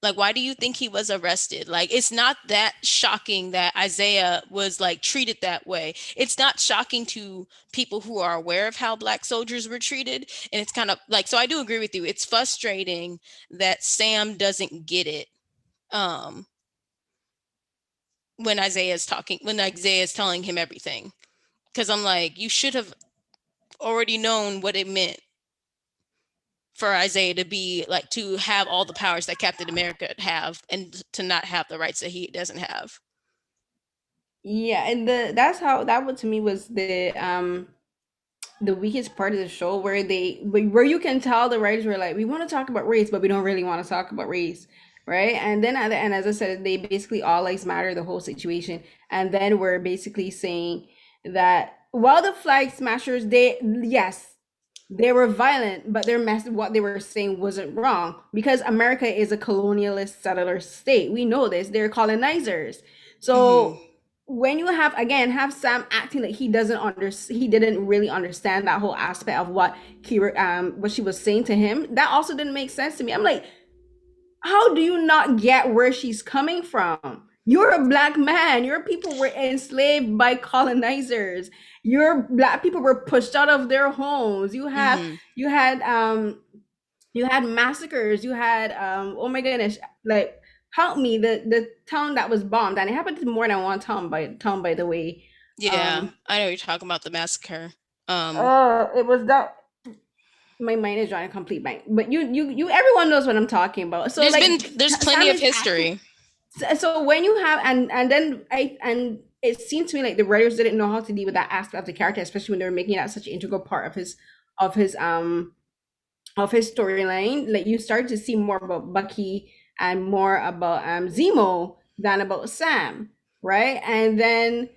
Like, why do you think he was arrested? Like, it's not that shocking that Isaiah was like treated that way. It's not shocking to people who are aware of how black soldiers were treated. And it's kind of like, so I do agree with you. It's frustrating that Sam doesn't get it. Um, when Isaiah is telling him everything. Cause I'm like, you should have already known what it meant for Isaiah to be like to have all the powers that Captain America have and to not have the rights that he doesn't have. Yeah, and that's how that what to me was the weakest part of the show, where where you can tell the writers were like, we want to talk about race, but we don't really want to talk about race, right? And then at the end, as I said, they basically all lives matter, the whole situation. And then we're basically saying that while the flag smashers, they, yes, they were violent, but what they were saying wasn't wrong, because America is a colonialist settler state. We know this. They're colonizers. Mm-hmm. So when you have, again, have Sam acting like he didn't really understand that whole aspect of what Kira what she was saying to him, that also didn't make sense to me. I'm like, how do you not get where she's coming from? You're a black man. Your people were enslaved by colonizers. Your black people were pushed out of their homes. Hmm. You had you had massacres. You had oh my goodness, like, help me, the town that was bombed, and it happened to more than one town, by the way. Yeah, Um I know you're talking about the massacre. it was that, my mind is drawing a complete blank. But you everyone knows what I'm talking about. So like, There's plenty Sam of is acting. history. So when you have, and then it seems to me like the writers didn't know how to deal with that aspect of the character, especially when they were making that such an integral part of his um of his storyline. Like, you start to see more about Bucky and more about Zemo than about Sam, right? And then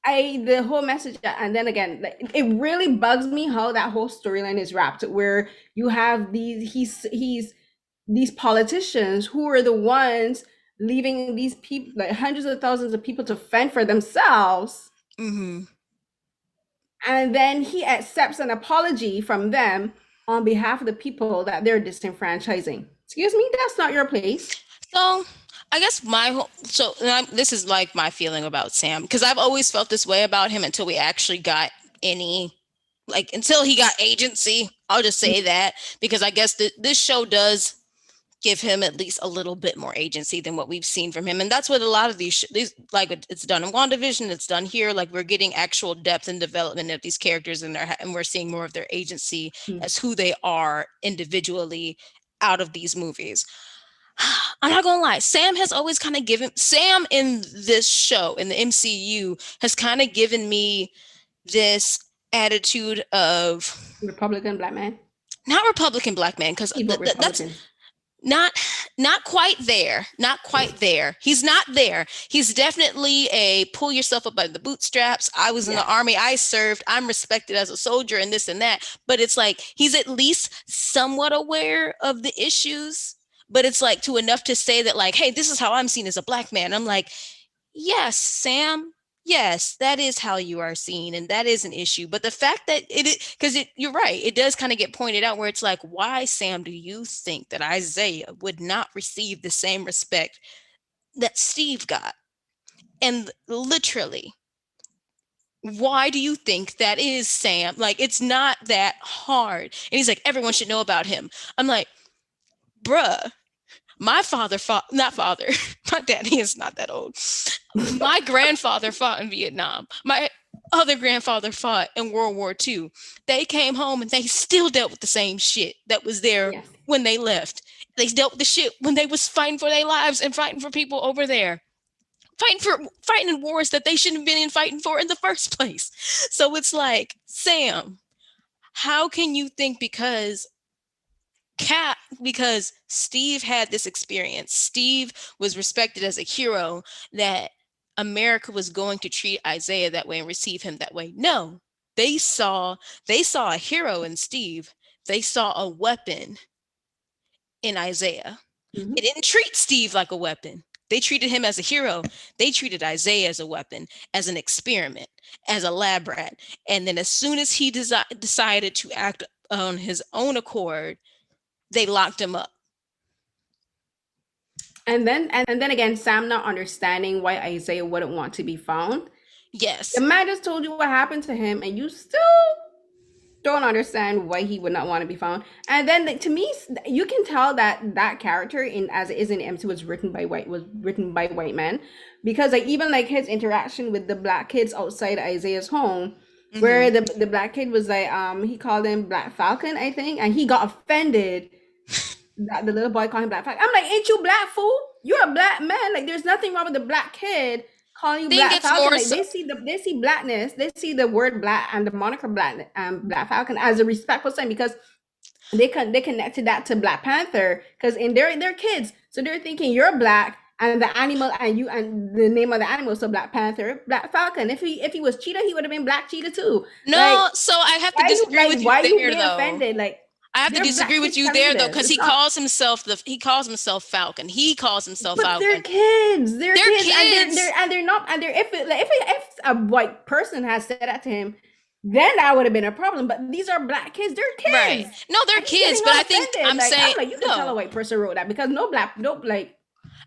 I the whole message, and then again, like, it really bugs me how that whole storyline is wrapped, where you have he's these politicians who are the ones leaving these people, like hundreds of thousands of people, to fend for themselves, Hmm. and then he accepts an apology from them on behalf of the people that they're disenfranchising. Excuse me, that's not your place. So I guess this is like my feeling about Sam, because I've always felt this way about him until we actually got any, like, until he got agency. I'll just say that, because I guess this show does give him at least a little bit more agency than what we've seen from him. And that's what a lot of these, like, it's done in WandaVision, it's done here. Like, we're getting actual depth and development of these characters, and we're seeing more of their agency Mm. as who they are individually out of these movies. I'm not gonna lie, Sam in this show, in the MCU, has kind of given me this attitude of, Republican black man. not Republican black man, because He vote that's Republican. not not quite there, not quite there. He's not there. He's definitely a pull yourself up by the bootstraps. I was in the Yes. army, I served, I'm respected as a soldier, and this and that. But it's like he's at least somewhat aware of the issues, but it's like to enough to say that, like, hey, this is how I'm seen as a black man. I'm like, yes, Sam. Yes, that is how you are seen, and that is an issue. But the fact that because you're right, it does kind of get pointed out where it's like, why, Sam, do you think that Isaiah would not receive the same respect that Steve got? And literally, why do you think that is, Sam? Like, it's not that hard. And he's like, everyone should know about him. I'm like, bruh, my father fought, not father, my daddy is not that old. My grandfather fought in Vietnam. My other grandfather fought in World War II. They came home and they still dealt with the same shit that was there Yes. when they left. They dealt with the shit when they was fighting for their lives and fighting for people over there. Fighting in wars that they shouldn't have been in fighting for in the first place. So it's like, Sam, how can you think because Steve had this experience, Steve was respected as a hero, that America was going to treat Isaiah that way and receive him that way? No. They saw they saw a hero in Steve. They saw a weapon in Isaiah. They Mm-hmm. didn't treat Steve like a weapon. They treated him as a hero. They treated Isaiah as a weapon, as an experiment, as a lab rat. And then as soon as he decided to act on his own accord, they locked him up. And then again, Sam not understanding why Isaiah wouldn't want to be found. The Yes. man just told you what happened to him, and you still don't understand why he would not want to be found. And then, like, to me, you can tell that that character, in as it is in MC, was written by white men, because like, even like his interaction with the black kids outside Isaiah's home, where Hmm. the black kid was like, he called him Black Falcon, I think, and he got offended that the little boy called him Black Falcon. I'm like, ain't you black, fool? You're a black man. Like, there's nothing wrong with the black kid calling you Think Black it's Falcon. more Like, so. they see blackness, they see the word black and the moniker Black Falcon as a respectful sign, because they connected that to Black Panther, because in their kids, so they're thinking you're black, and the animal, and the name of the animal, so Black Panther, Black Falcon. If he was cheetah, he would have been Black Cheetah too. No, Like, so I have to disagree with you why you there, being though. offended? Like, I have to They're disagree black with kids you telling you there though, this. because It's not. he calls himself Falcon. He calls himself But they're Falcon. kids. They're They're kids, and kids. they're not. And they're if a white person has said that to him, then that would have been a problem. But these are black kids. They're Right. kids, No, they're and he's kids, getting but all I think offended. I'm Like I'm saying like, you could tell a no. white person wrote that because no like.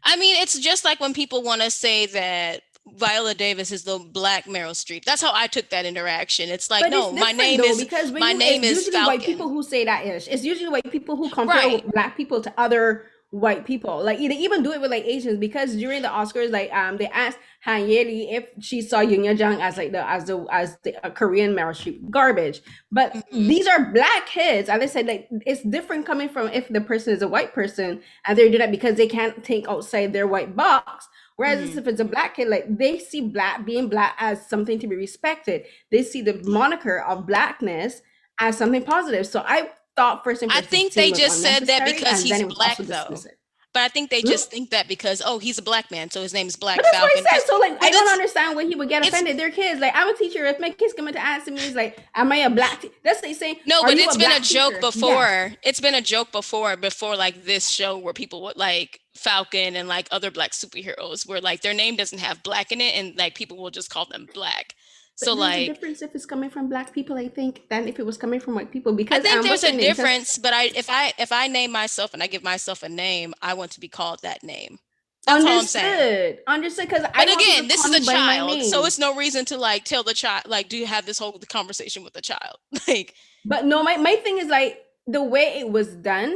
I mean, it's just like when people want to say that Viola Davis is the black Meryl Streep. That's how I took that interaction. It's like, But it's no, different though because when my you name it's is usually white Falcon. people who say that ish. It's usually white people who compare Right. black people to other white people. Like they even do it with like Asians because during the Oscars, like they asked Han Yeli if she saw Yoon Jung as like the Korean Meryl Streep garbage. But Hmm. these are black kids, and they said like it's different coming from if the person is a white person and they do that because they can't think outside their white box. Whereas Hmm. if it's a black kid, like they see black being black as something to be respected. They see the moniker of blackness as something positive. So I thought first I impression think scene they was just said that unnecessary, because and then he's it was also black, though. dismissive. But I think they Hmm? just think that because, oh, he's a black man, so his name is Black But that's what Falcon. I said. So like I But don't understand why he would get it's offended. They're kids. Like I'm a teacher. If my kids come in to ask me, is like, am I a black? That's like saying, no, are but you it's a been a black joke teacher? Yes. before. It's been a joke before like this show where people would like Falcon and like other black superheroes where like their name doesn't have black in it and like people will just call them black. So But there's a like difference if it's coming from black people, I think, than if it was coming from white people. I Because think there's what's a her name? Because difference, but if I name myself and I give myself a name, I want to be called that name. That's all I'm saying. understood. Because I But want people again, to this call is me a by my child, so name. it's no reason to like tell the child like do you have this whole conversation with the child. Like But no, my thing is like the way it was done.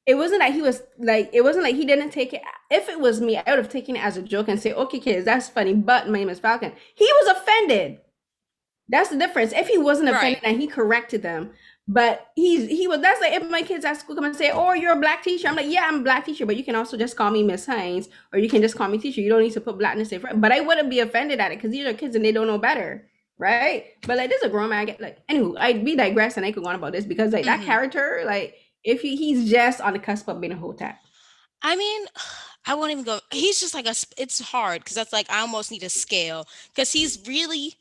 It wasn't like he was like it wasn't like he didn't take it. If it was me, I would have taken it as a joke and say, "Okay, kids, that's funny." But my name is Falcon. He was offended. That's the difference. If he wasn't offended right. and he corrected them, but he was. That's like if my kids at school come and say, "Oh, you're a black teacher." I'm like, "Yeah, I'm a black teacher," but you can also just call me Miss Hines, or you can just call me teacher. You don't need to put blackness in front. But I wouldn't be offended at it because these are kids and they don't know better, right? But like, this is a grown man. I get like, anywho, I'd be digress and I could go on about this because like that Hmm. character, like if he's just on the cusp of being a hotep. I mean, I won't even go. He's just like it's hard because that's like I almost need a scale because he's really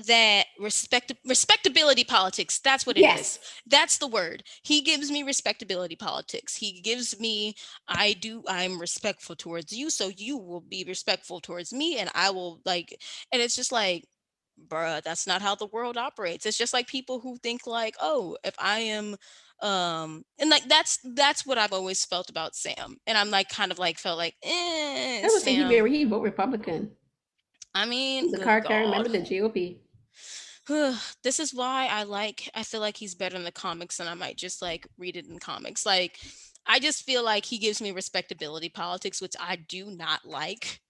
that respectability politics. That's what it is. Yes, That's the word. He gives me respectability politics. He gives me I'm respectful towards you, so you will be respectful towards me, and I will like. And it's just like, bruh, that's not how the world operates. It's just like people who think like, oh, if I am and like that's what I've always felt about Sam. And I'm like kind of like felt like, I would say Sam. he vote Republican. I He's mean, a good card carrying member God. of the GOP. This is why I feel like he's better in the comics and I might just like read it in comics. Like I just feel like he gives me respectability politics, which I do not like.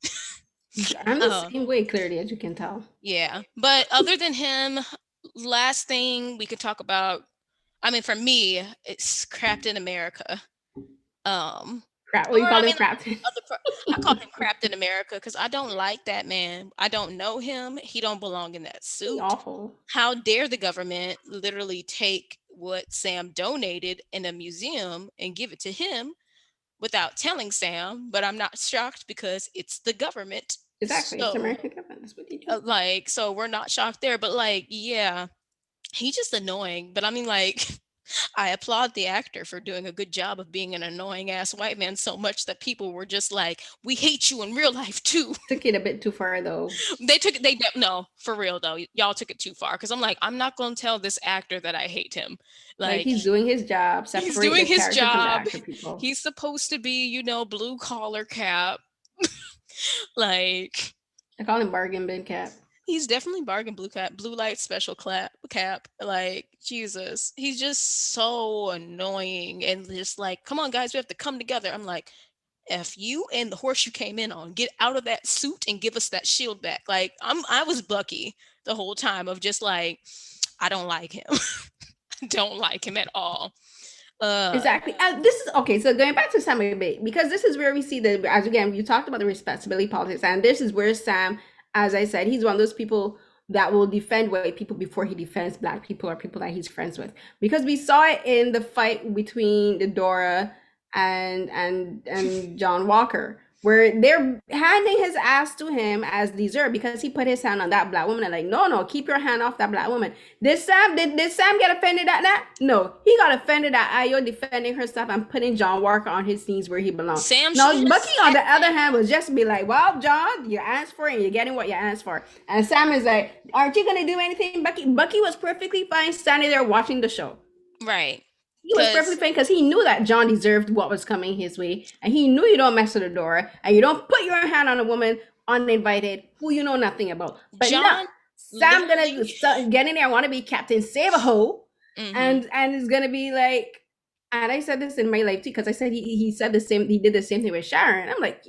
I'm the uh same way, clearly, as you can tell. yeah. But other than him, last thing we could talk about, I mean for me, it's Captain America. Um, Crap. What or you I call him, mean, like crap? other I call him Captain America because I don't like that man. I don't know him. He don't belong in that He suit. awful. How dare the government literally take what Sam donated in a museum and give it to him without telling Sam? But I'm not shocked because it's the government. Exactly. It's So, American government. That's what they do. like, so we're not shocked there. But like, yeah, he's just annoying. But I mean, like, I applaud the actor for doing a good job of being an annoying ass white man so much that people were just like, we hate you in real life too. Took it a bit too far though. No, for real though. Y'all took it too far because I'm like, I'm not going to tell this actor that I hate him. Like Like, he's doing his job. he's Separate the doing his character from the job. actor, people. He's supposed to be, blue collar cap. Like, I call him bargain bin cap. he's definitely bargain blue cap, blue light special cap. Like, Jesus. He's just so annoying and just like, come on, guys, we have to come together. I'm like, F you and the horse you came in on. Get out of that suit and give us that shield back. Like, I was Bucky the whole time of just like, I don't like him. I don't like him at all. Uh Exactly. This is okay. So going back to Sam a bit, because this is where we see the as again you talked about the respectability politics, and this is where Sam, as I said, he's one of those people that will defend white people before he defends black people or people that he's friends with. Because we saw it in the fight between the Dora and John Walker, where they're handing his ass to him as dessert because he put his hand on that black woman and like, no, no, keep your hand off that black woman. Did Sam get offended at that? No, he got offended at Ayo defending herself and putting John Walker on his knees where he belongs. Sam should Now have Bucky, just on sat the other hand, down. was just be like, well, John, you asked for it and you're getting what you asked for. And Sam is like, aren't you gonna do anything, Bucky? Bucky was perfectly fine standing there watching the show. Right. He was perfectly Because fine because he knew that John deserved what was coming his way, and he knew you don't mess with the door, and you don't put your hand on a woman uninvited who you know nothing about. But no, John Sam gonna literally. get in there, want to be Captain Save a Ho, Hmm. and is gonna be like, and I said this in my life too because I said he said the same, he did the same thing with Sharon. I'm like,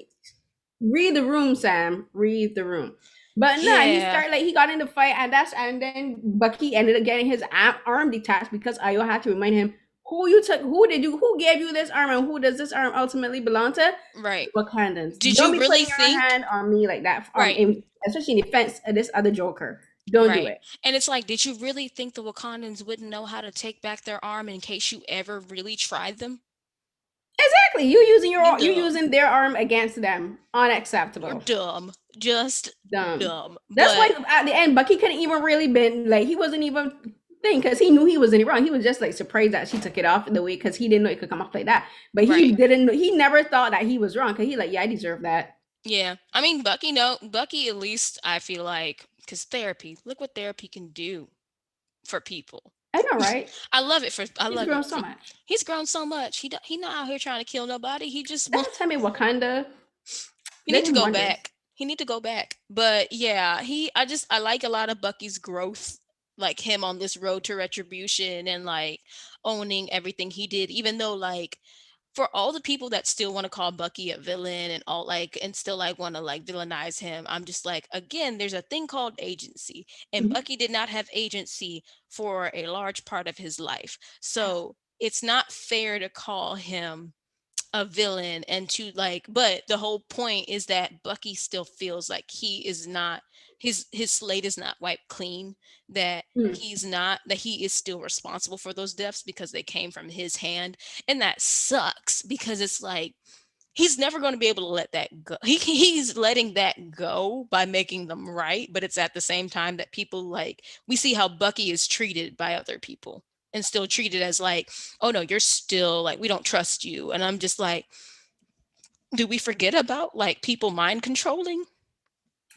read the room, Sam, read the room. But no, he Yeah. started like he got in the fight, and then Bucky ended up getting his arm detached because Ayo had to remind him who gave you this arm, and who does this arm ultimately belong to? Right. Wakandans. Did Don't you be really putting your think? hand on me like that, Right. especially in defense of this other Joker. Don't do Right. it. And it's like, did you really think the Wakandans wouldn't know how to take back their arm in case you ever really tried them? Exactly. You You dumb. using their arm against them. You're Unacceptable. dumb. Just Dumb. dumb. That's why But at the end, Bucky couldn't even really been like he wasn't even thing because he knew he was in it wrong. He was just like surprised that she took it off the way because he didn't know it could come off like that. But he right. didn't. He never thought that he was wrong because he like, yeah, I deserve that. Yeah. I mean, Bucky, no. Bucky, at least I feel like, because therapy, look what therapy can do for people. I know, right? I He's love it grown so for, much. he's grown so much. He not out here trying to kill nobody. He just That time in Wakanda, he did need to him go wonders. back. He need to go back. But yeah, I like a lot of Bucky's growth, like him on this road to retribution and like owning everything he did, even though like for all the people that still want to call Bucky a villain and all like and still like want to like villainize him, I'm just like, again, there's a thing called agency, and Mhm. Bucky did not have agency for a large part of his life. So it's not fair to call him a villain and to like, but the whole point is that Bucky still feels like he is not, his slate is not wiped clean, that Mm. he's not, that he is still responsible for those deaths because they came from his hand. And that sucks because it's like he's never going to be able to let that go. He's letting that go by making them right, but it's at the same time that people like, we see how Bucky is treated by other people and still treated as like, oh no, you're still like, we don't trust you. And I'm just like, do we forget about like people mind controlling?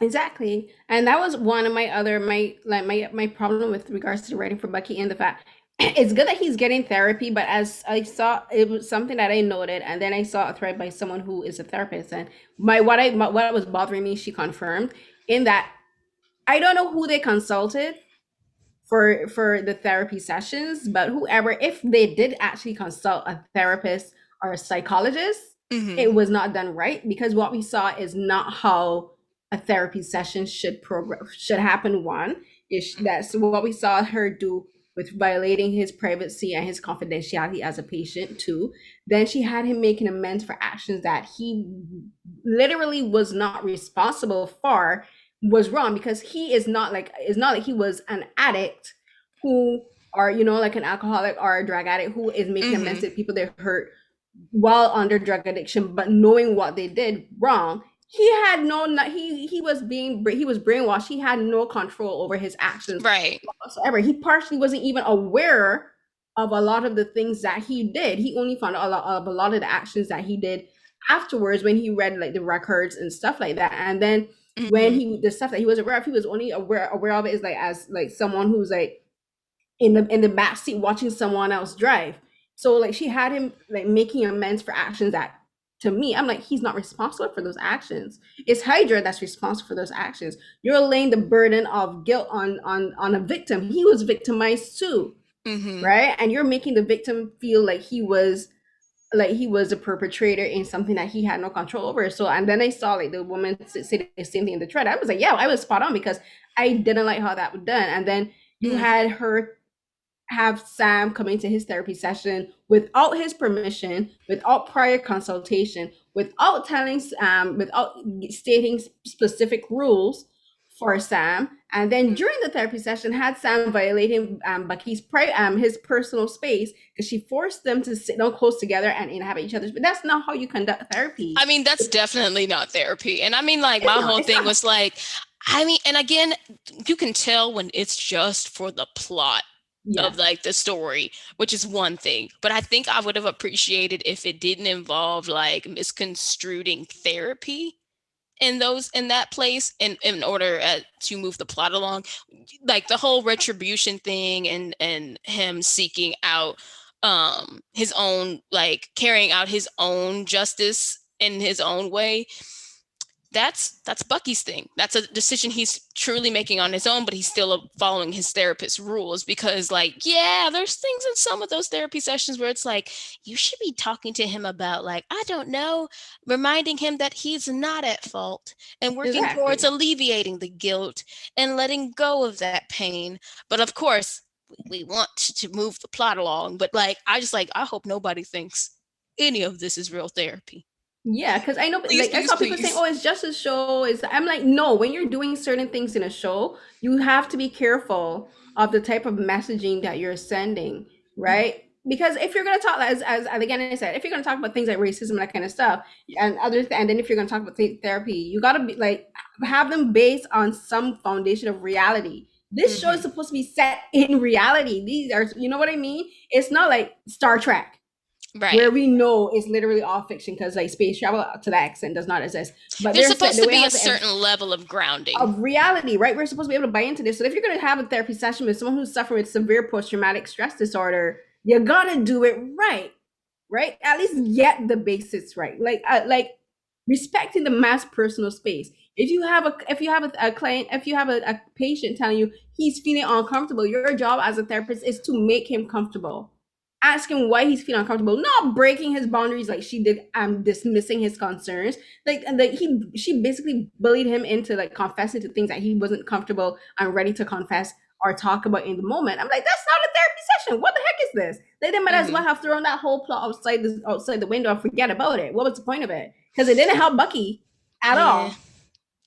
Exactly. And that was one of my other my problem with regards to the writing for Bucky and the fact it's good that he's getting therapy, but as I saw it was something that I noted and then I saw a thread by someone who is a therapist and what was bothering me, she confirmed in that I don't know who they consulted for the therapy sessions, but whoever, if they did actually consult a therapist or a psychologist, Hmm. it was not done right because what we saw is not how a therapy session should happen. One is that's what we saw her do with violating his privacy and his confidentiality as a patient. Two, then she had him making amends for actions that he literally was not responsible for, was wrong because he is not like, it's not like he was an addict who, or like an alcoholic or a drug addict who is making amends Hmm. to people they hurt while under drug addiction, but knowing what they did wrong. He had no, he was brainwashed. He had no control over his actions Right. whatsoever. He partially wasn't even aware of a lot of the things that he did. He only found out a lot of the actions that he did afterwards when he read like the records and stuff like that. And then when Hmm. he the stuff that he was aware of, he was only aware of it is like as like someone who's like in the back seat watching someone else drive. So like she had him like making amends for actions that, to me, I'm like, he's not responsible for those actions. It's Hydra that's responsible for those actions. You're laying the burden of guilt on a victim. He was victimized too, Hmm. right? And you're making the victim feel like he was a perpetrator in something that he had no control over. So, and then I saw like the woman say the same thing in the thread. I was like, yeah, I was spot on because I didn't like how that was done. And then you Hmm. had her have Sam come into his therapy session without his permission, without prior consultation, without stating specific rules for Sam, and then during the therapy session, had Sam violating Bucky's his personal space because she forced them to sit down close together and inhabit each other's. But that's not how you conduct I therapy. mean, that's definitely not therapy. And I mean, like, It's my not. whole It's thing not. was like, I mean, and again, you can tell when it's just for the plot of Yes. like the story, which is one thing. But I think I would have appreciated if it didn't involve like misconstruing therapy in that place in order to move the plot along, like the whole retribution thing and him seeking out his own, like carrying out his own justice in his own way. That's Bucky's thing. That's a decision he's truly making on his own, but he's still following his therapist's rules because, like, yeah, there's things in some of those therapy sessions where it's like you should be talking to him about, like, I don't know, reminding him that he's not at fault and working towards Exactly. alleviating the guilt and letting go of that pain. But of course, we want to move the plot along, but like I hope nobody thinks any of this is real therapy. Yeah, because I know, Please, like, I please, saw people saying, please. "Oh, it's just a show." Is I'm like, no. When you're doing certain things in a show, you have to be careful of the type of messaging that you're sending, right? Because if you're gonna talk, as again I said, if you're gonna talk about things like racism and that kind of stuff, and then if you're gonna talk about therapy, you gotta be like have them based on some foundation of reality. This show is Mm-hmm. supposed to be set in reality. These are, you know what I mean? It's not like Star Trek Right. where we know it's literally all fiction because like space travel to that extent does not exist. But There's they're set supposed the to way be how a it's certain level of grounding. of reality, right? We're supposed to be able to buy into this. So if you're going to have a therapy session with someone who's suffering with severe post-traumatic stress disorder, you gotta do it right, right? At least get the basics right, like respecting the mass personal space. If you have a client, if you have a patient telling you he's feeling uncomfortable, your job as a therapist is to make him comfortable. Ask him why he's feeling uncomfortable, not breaking his boundaries like she did, dismissing his concerns. Like, and she basically bullied him into like confessing to things that he wasn't comfortable and ready to confess or talk about in the moment. I'm like, that's not a therapy session. What the heck is this? They might as well Hmm. have thrown that whole plot outside the window and forget about it. What was the point of it? Because it didn't help Bucky at Yeah. all.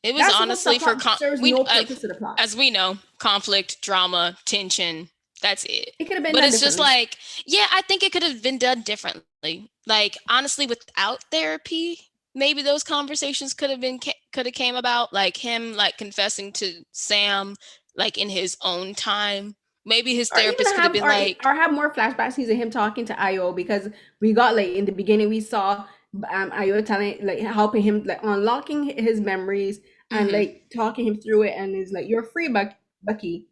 It was That's supposed to honestly for plot serves we no purpose to the plot. as we know, conflict, drama, tension. That's it. It could have been But done it's just differently. like, yeah, I think it could have been done differently. Like honestly, without therapy, maybe those conversations could have came about, like him like confessing to Sam like in his own time. Maybe his Or even therapist could have been like, have more flashback scenes of him talking to Io, because we got like in the beginning we saw Io telling, like, helping him, like unlocking his memories and mm-hmm, like talking him through it, and is like, you're free, Bucky.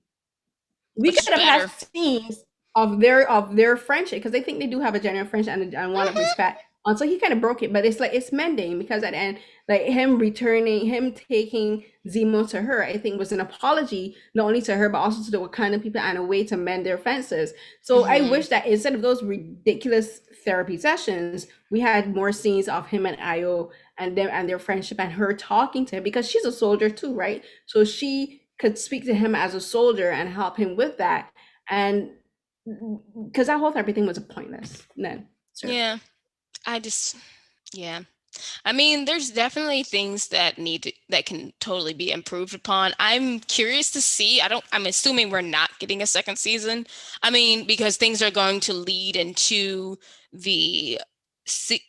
We which could is have had better. scenes of their friendship, because they think they do have a genuine friendship and want to Mm-hmm, respect. And so he kind of broke it, but it's like it's mending, because at the end, like him returning, him taking Zemo to her, I think was an apology not only to her but also to the Wakanda people, and a way to mend their fences. So I mm-hmm. wish that instead of those ridiculous therapy sessions, we had more scenes of him and Io and them and their friendship, and her talking to him, because she's a soldier too, right? So she could speak to him as a soldier and help him with that. And because that whole therapy thing was pointless then, sir. Yeah. I just yeah. I mean, there's definitely things that can totally be improved upon. I'm curious to see. I'm assuming we're not getting a second season. I mean, because things are going to lead into the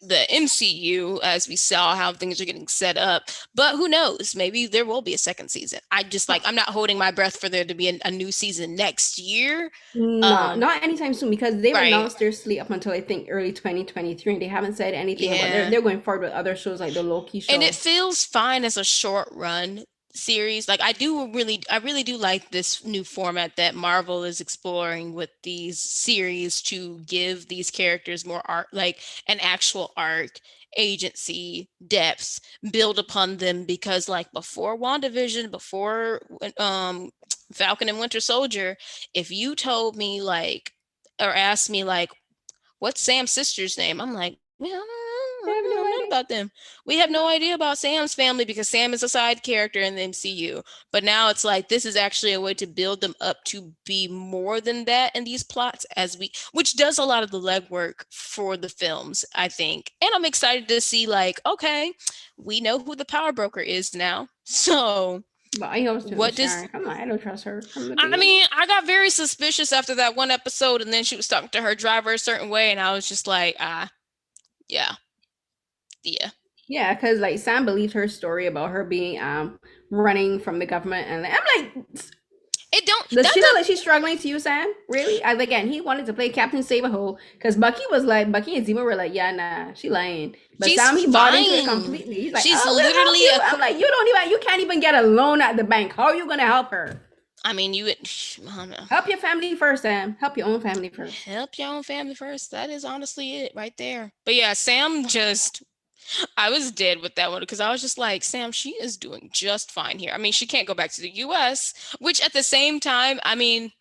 the MCU as we saw how things are getting set up. But who knows? Maybe there will be a second season. I'm not holding my breath for there to be a new season next year. No, Um, not anytime soon, because they've right. announced their slate up until I think early 2023, and they haven't said anything about Yeah. they're going forward with other shows like the Loki And it show. feels fine as a short run series. Like I really do like this new format that Marvel is exploring with these series to give these characters more art, like an actual arc, agency, depths, build upon them, because like before WandaVision, before Falcon and Winter Soldier, if you told me like or asked me like what's Sam's sister's name? I'm like, man, I I have don't no know nothing idea. about them. We have no idea about Sam's family because Sam is a side character in the MCU. But now it's like this is actually a way to build them up to be more than that in these plots which does a lot of the legwork for the films, I think. And I'm excited to see like, okay, we know who the power broker is now. So But I always do with What does Sharon. I'm like, I don't trust her from the I beginning. mean, I got very suspicious after that one episode, and then she was talking to her driver a certain way, and I was just like, yeah, yeah. Yeah, because like Sam believed her story about her being running from the government, and I'm like, It don't does that she look don't like she's struggling to you, Sam? Really? As again, he wanted to play Captain Save a Hole because Bucky and Zemo were like, yeah, nah, she lying. But She's Sam, he bought into it fine. completely. He's like, She's oh, we'll help literally you. I'm like, you can't even get a loan at the bank. How are you gonna help her? I mean, you I don't know. Help your family first, Sam. Help your own family first. Help your own family first. That is honestly it right there. But yeah, Sam just I was dead with that one because I was just like, Sam, she is doing just fine here. I mean, she can't go back to the US, which at the same time, I mean,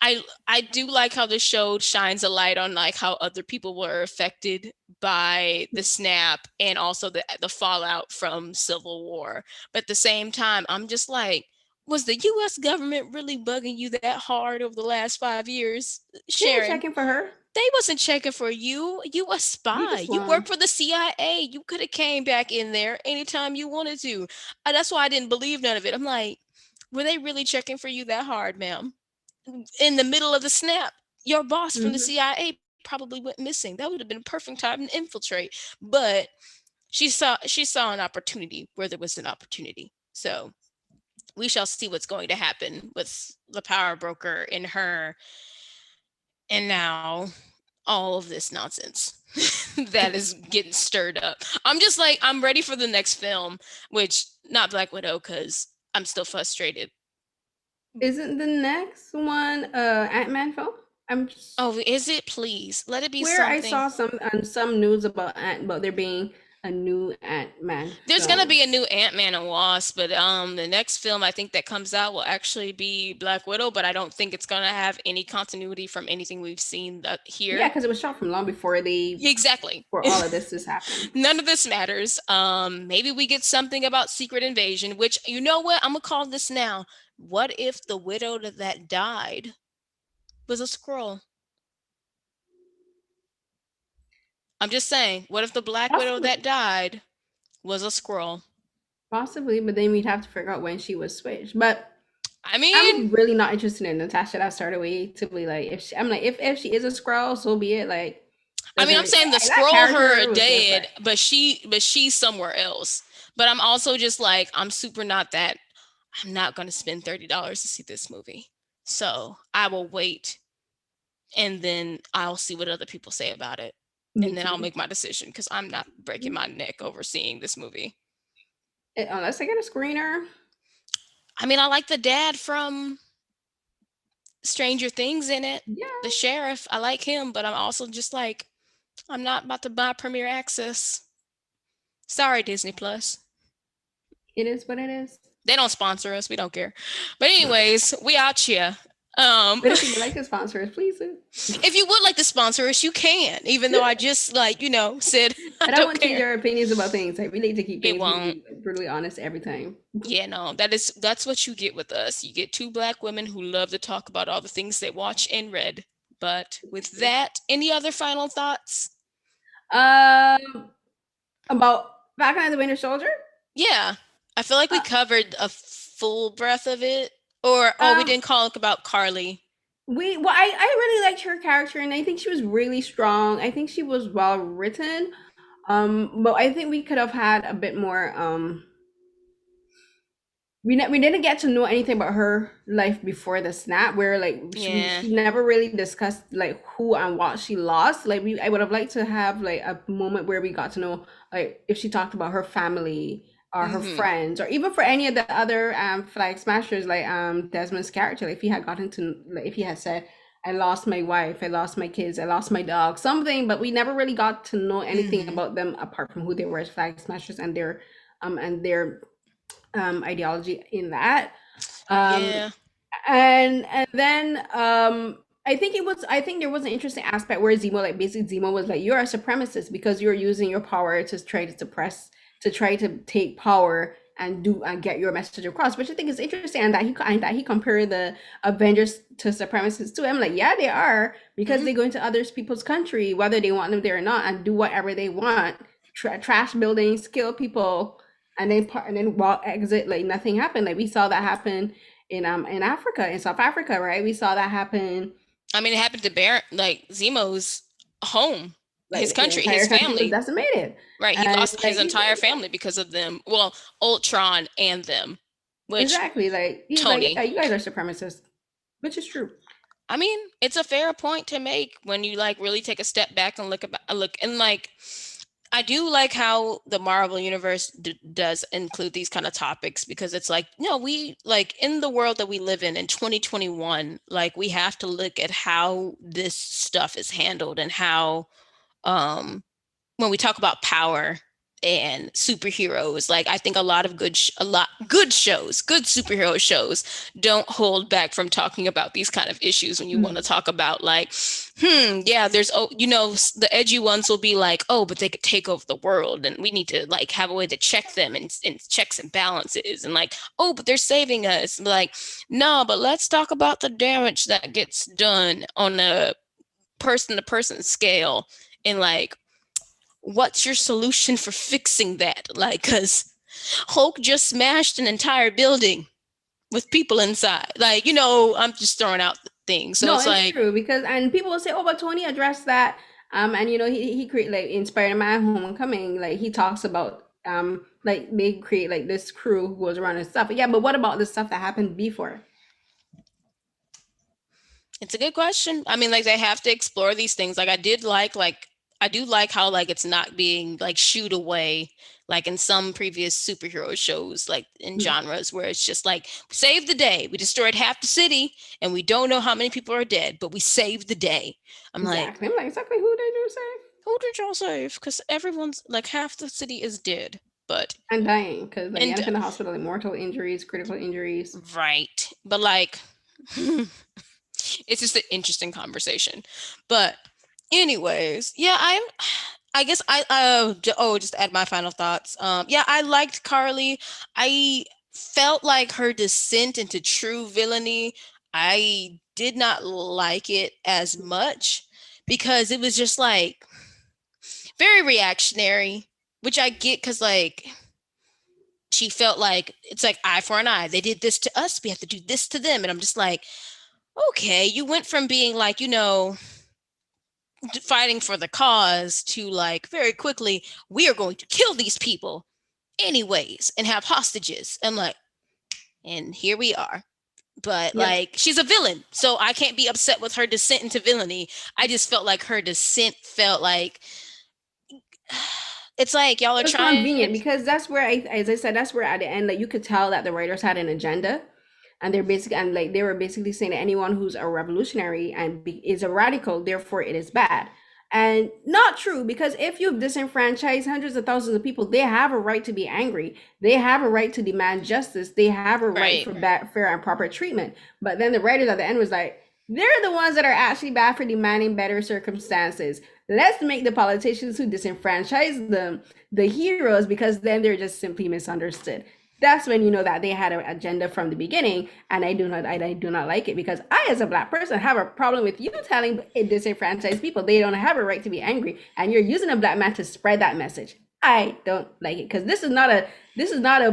I do like how the show shines a light on like how other people were affected by the snap and also the fallout from Civil War. But at the same time, I'm just like, was the US government really bugging you that hard over the last 5 years, They ain't Sharon? checking for her. They wasn't checking for you. You a You spy. just You work won. for the CIA. You could have came back in there anytime you wanted to. That's why I didn't believe none of it. I'm like, were they really checking for you that hard, ma'am? In the middle of the snap, your boss from the Hmm. CIA probably went missing. That would have been a perfect time to infiltrate. But she saw an opportunity where there was an opportunity. So we shall see what's going to happen with the power broker and her, and now all of this nonsense that is getting stirred up. I'm just like, I'm ready for the next film, which not Black Widow because I'm still frustrated. Isn't the next one Ant-Man film? I'm Oh, is it? Please let it be where I something. saw some news about there being a new Ant-Man There's gonna film. be a new Ant-Man and Wasp, but the next film I think that comes out will actually be Black Widow, but I don't think it's gonna have any continuity from anything we've seen Yeah, here. because it was shot from long before they Exactly. for all of this has happened. None of this matters. Maybe we get something about Secret Invasion, which you know what? I'm gonna call this now. What if the widow that died was a scroll? I'm just saying. What if the Black Widow Possibly, that died was a scroll? possibly, but then we'd have to figure out when she was switched. But I mean, I'm really not interested in Natasha. That started way to be like I'm like if she is a scroll, so be it. Like doesn't I'm really saying the that scroll her character was just dead, like but she's somewhere else. But I'm also just like I'm super not that. I'm not gonna spend $30 to see this movie, so I will wait and then I'll see what other people say about it. me And then I'll too. make my decision because I'm not breaking my neck over seeing this movie. Unless I get a screener. I mean, I like the dad from Stranger Things in it, the Yeah, sheriff. I like him, but I'm also just like, I'm not about to buy Premiere Access. Sorry, Disney Plus. it is what it is. They don't sponsor us. We don't care. But anyways, we out here. Um, But if you'd like to sponsor us, please do. if you would like to sponsor us, you can. Even though I just said I But I don't won't change care. our opinions about things. I really like to keep It things won't. really brutally honest every time. Yeah, no, that's what you get with us. You get two black women who love to talk about all the things they watch and read. But with that, any other final thoughts? Um, about Falcon and the Winter Soldier. Yeah, I feel like we Uh, covered a full breadth of it. Or oh, we um, didn't talk about Carly. I really liked her character, and I think she was really strong. I think she was well written. But I think we could have had a bit more. We didn't get to know anything about her life before the snap, where like Yeah. she never really discussed like who and what she lost. Like I would have liked to have like a moment where we got to know like if she talked about her family or her Mhm. friends, or even for any of the other flag smashers, like Desmond's character, like if he had gotten to like if he had said, I lost my wife, I lost my kids, I lost my dog, something, but we never really got to know anything Mhm. about them apart from who they were as flag smashers and their ideology in that. Um, Yeah. and then I think there was an interesting aspect where Zemo like basically Zemo was like, you're a supremacist because you're using your power to try to suppress, to try to take power and do and get your message across, which I think is interesting, and that he compared the Avengers to supremacists too. I'm like, yeah, they are, because Mhm. they go into other people's country, whether they want them there or not, and do whatever they want, trash buildings, kill people, and then walk exit like nothing happened. Like we saw that happen in Africa, in South Africa, right? We saw that happen. I mean, it happened to Baron, like Zemo's home, his Like the country, entire his country was family. decimated, Right. He and lost his like entire yeah, family because of them. Well, Ultron and them, which exactly. Like he was like, yeah, Tony. you guys are supremacists, which is true. I mean, it's a fair point to make when you like really take a step back and look and like I do like how the Marvel universe does include these kind of topics because it's like, no, we like in the world that we live in 2021, like we have to look at how this stuff is handled and how um when we talk about power and superheroes, like I think a lot of a lot good shows, good superhero shows don't hold back from talking about these kind of issues when you want to Mm. talk about like yeah, there's the edgy ones will be like, oh, but they could take over the world and we need to like have a way to check them and checks and balances and like, oh, but they're saving us, like no, but let's talk about the damage that gets done on a person to person scale and like what's your solution for fixing that? Like, because Hulk just smashed an entire building with people inside. Like, I'm just throwing out things. So No, it's it's like, true because and people will say, "Oh, but Tony addressed that." And he create like in Spider-Man Homecoming, like he talks about like they create like this crew who goes around and stuff. Yeah, but what about the stuff that happened before? it's a good question. I mean, like, they have to explore these things. I do like how, like, it's not being, like, shooed away, like, in some previous superhero shows, like, in Mm, genres where it's just like, save the day. We destroyed half the city and we don't know how many people are dead, but we saved the day. I'm like, exactly. I'm like, exactly who did you say? who did y'all save? Because everyone's like half the city is dead, but And dying because like you and end up in the hospital, like mortal injuries, critical injuries. right, but like it's just an interesting conversation. But anyways, yeah, I guess just to add my final thoughts. Yeah, I liked Carly. I felt like her descent into true villainy. I did not like it as much because it was just like very reactionary, which I get because like she felt like it's like eye for an eye. They did this to us. We have to do this to them. And I'm just like, okay, you went from being like, fighting for the cause to like very quickly, we are going to kill these people anyways and have hostages. And like, and here we are. But Yep. like, she's a villain. So I can't be upset with her descent into villainy. I just felt like her descent felt like, it's like y'all are It was trying. convenient because that's where as I said, that's where at the end, like you could tell that the writers had an agenda, and they were basically saying that anyone who's a revolutionary and is a radical, therefore it is bad, and not true because if you've disenfranchised hundreds of thousands of people, they have a right to be angry. They have a right to demand justice. They have a right Right. for fair, and proper treatment. But then the writers at the end was like, they're the ones that are actually bad for demanding better circumstances. Let's make the politicians who disenfranchise them the heroes because then they're just simply misunderstood. That's when you know that they had an agenda from the beginning, and I do not like it because I, as a black person, have a problem with you telling disenfranchised people they don't have a right to be angry, and you're using a black man to spread that message. I don't like it because this is not a this is not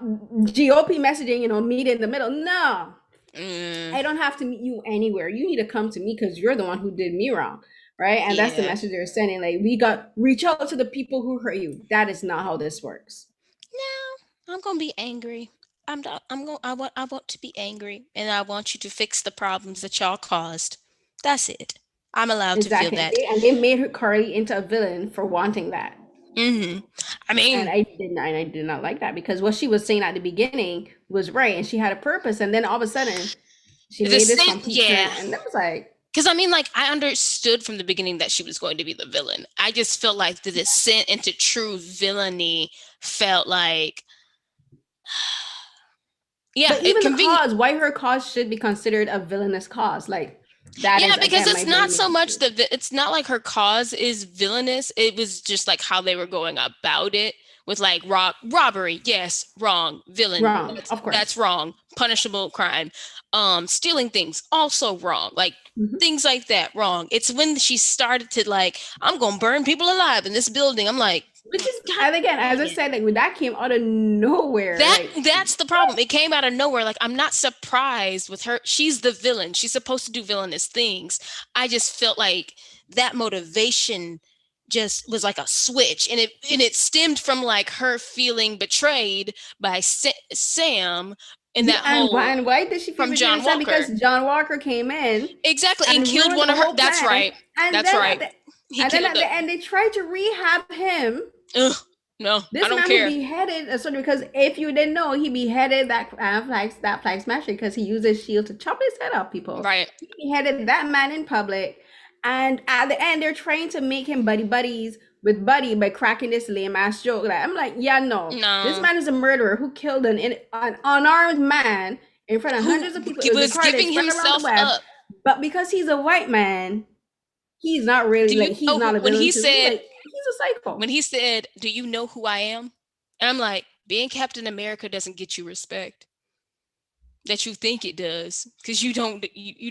GOP messaging. Meet in the middle. No, Mm, I don't have to meet you anywhere. You need to come to me because you're the one who did me wrong. Right. And that's the yeah. message they're sending. Like, reach out to the people who hurt you. That is not how this works. No, I'm gonna be angry. I'm not, I'm going I want to be angry and I want you to fix the problems that y'all caused. That's it. I'm allowed to feel Exactly. that. And they made her Carly into a villain for wanting that. Hmm. I And mean, I did not like that because what she was saying at the beginning was right and she had a purpose. And then all of a sudden she the made this same, complete turn. yeah. And that was like, Because I mean, like, I understood from the beginning that she was going to be the villain. I just felt like the descent into true villainy felt like, yeah, but it even the convenient. cause, why her cause should be considered a villainous cause. Like, that Yeah, is, because again, it's my not brain so missing much too. it's not like her cause is villainous. It was just like how they were going about it with like robbery. Yes, wrong. Villain. Wrong, of That's course. wrong. Punishable crime. Stealing things, also wrong. Like Mhm. things like that, wrong. It's when she started to like, I'm gonna burn people alive in this building. I'm like, Which is, God and again, as dang I it. said, like when that came out of nowhere, That like that's the problem. It came out of nowhere. Like I'm not surprised with her. She's the villain. She's supposed to do villainous things. I just felt like that motivation just was like a switch, and it stemmed from like her feeling betrayed by Sam in yeah, that whole and why did she feel from betrayed John and sad? Walker. Because John Walker came in Exactly, and and killed ruined one the of her. whole That's plan. right. And That's then right. He killed at the them. end they tried to rehab him. Ugh, no, I This don't man who care. beheaded sorry, because if you didn't know, he beheaded that flag smasher because he used his shield to chop his head off people. Right. He beheaded that man in public, and at the end, they're trying to make him buddies with Buddy by cracking this lame ass joke. Like I'm like, yeah, no, this No. man is a murderer who killed an unarmed man in front of Who hundreds of people. It was was recorded, giving spread around the himself web. up? But because he's a white man, he's not really Do you like he's know not a when villain he too. said Like he's a psycho. "Do you know who I am?" And I'm like, being Captain America doesn't get you respect that you think it does, because you don't just You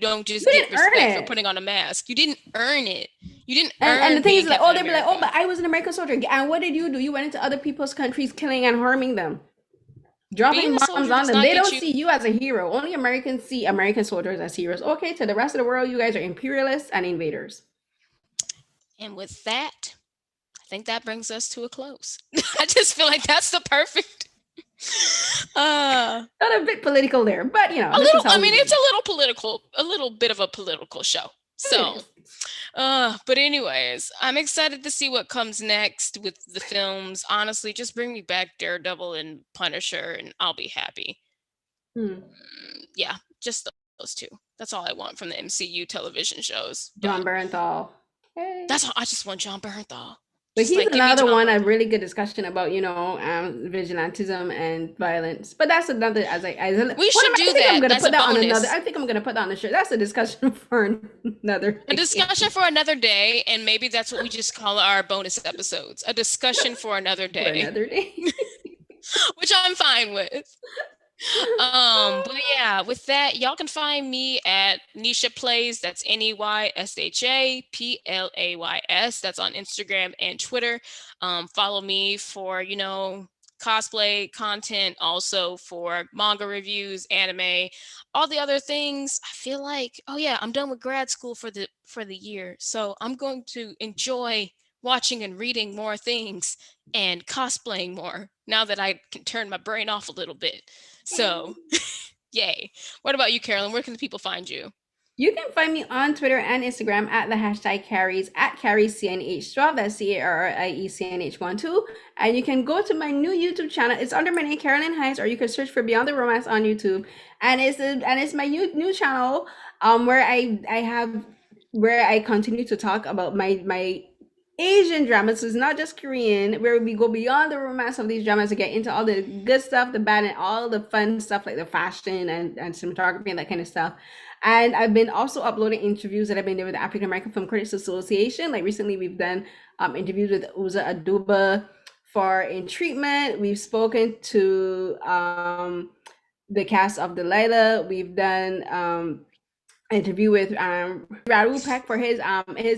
get didn't earn respect for it. putting on a mask. You didn't earn it. You didn't And the earn thing being is, like, oh, Captain they'd be like, oh, America. but I was an American soldier. And what did you do? You went into other people's countries, killing and harming them, Being dropping a bombs soldier on does them. not They get don't you. see you as a hero. Only Americans see American soldiers as heroes. Okay, to the rest of the world, you guys are imperialists and invaders. And with that, I think that brings us to a close. I just feel like that's the perfect. Uh, Not a bit political there, but a this little. is I how we mean, it's do. a little political, a little bit of a political show. It So, is. but anyways, I'm excited to see what comes next with the films. Honestly, just bring me back Daredevil and Punisher, and I'll be happy. Hmm. Yeah, just those two. That's all I want from the MCU television shows. But John Bernthal. Hey. I just want John Bernthal. But Just he's like give me another John one, a Bernthal. really good discussion about, vigilantism and violence. But that's another, We what am should I do think I'm that going to as a put that on another, bonus. I think I'm going to put that on the shirt. That's a discussion for another A day. discussion for another day, and maybe that's what we just call our bonus episodes. A discussion for another For day, another day. which I'm fine with. But yeah, with that, y'all can find me at Nisha Plays. That's NEYSHAPLAYS. That's on Instagram and Twitter. Follow me for, cosplay content, also for manga reviews, anime, all the other things. I feel like, oh yeah, I'm done with grad school for the year. So I'm going to enjoy watching and reading more things and cosplaying more now that I can turn my brain off a little bit. So, yay. What about you, Carolyn? Where can the people find you? You can find me on Twitter and Instagram at the hashtag carries at carriescnh12. That's CARIECNH12. And you can go to my new YouTube channel. It's under my name, Carolyn Hines, or you can search for Beyond the Romance on YouTube. And it's my new channel where I continue to talk about my Asian dramas. So it's not just Korean, where we go beyond the romance of these dramas to get into all the good stuff, the bad, and all the fun stuff like the fashion and cinematography and that kind of stuff. And I've been also uploading interviews that I've been doing with the African American Film Critics Association. Like recently, we've done interviews with Uza Aduba for In Treatment. We've spoken to the cast of Delilah. We've done interview with Radu Peck for his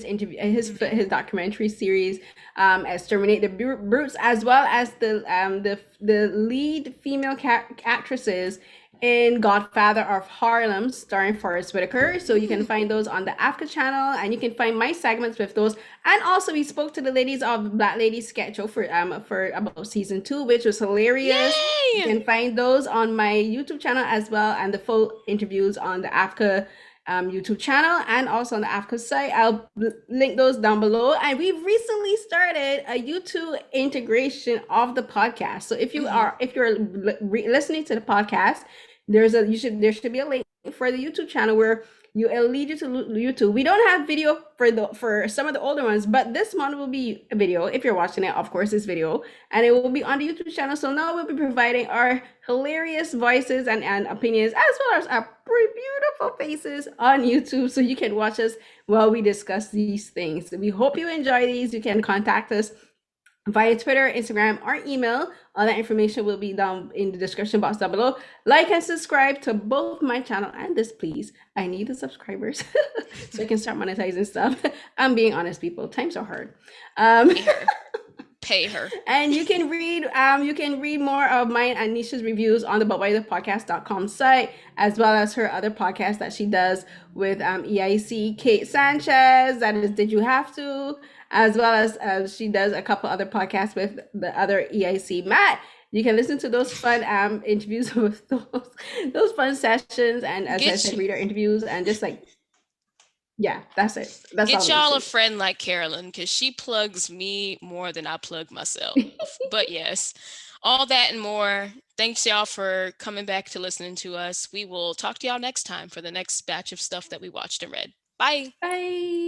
interview his documentary series Exterminate the Brutes, as well as the lead female actresses in Godfather of Harlem starring Forest Whitaker. So you can find those on the AFCA channel, and you can find my segments with those. And also we spoke to the ladies of Black Lady Sketch Show for about season 2, which was hilarious. You Yay! can find those on my YouTube channel as well, and the full interviews on the AFCA YouTube channel and also on the AFCA site. I'll link those down below. And we've recently started a YouTube integration of the podcast. So if you're listening to the podcast, there should be a link for the YouTube channel where it'll lead you to YouTube. We don't have video for some of the older ones, but this one will be a video. If you're watching it, of course, it's video, and it will be on the YouTube channel. So now we'll be providing our hilarious voices and opinions, as well as our pretty beautiful faces on YouTube, so you can watch us while we discuss these things. So we hope you enjoy these. You can contact us via Twitter, Instagram, or email. All that information will be down in the description box down below. Like and subscribe to both my channel and this, please. I need the subscribers so I can start monetizing stuff. I'm being honest, people. Times are hard. Um, Pay her. Pay her. and you can read more of mine and Nisha's reviews on the butwhythepodcast.com site, as well as her other podcast that she does with EIC Kate Sanchez. That is Did You Have To? As well as she does a couple other podcasts with the other EIC Matt. You can listen to those fun interviews with those fun sessions, and as I Get said, you. read our interviews and just like, yeah, that's it. That's all I'm Get gonna y'all a say. friend like Carolyn, because she plugs me more than I plug myself. But yes, all that and more. Thanks y'all for coming back to listening to us. We will talk to y'all next time for the next batch of stuff that we watched and read. Bye. Bye.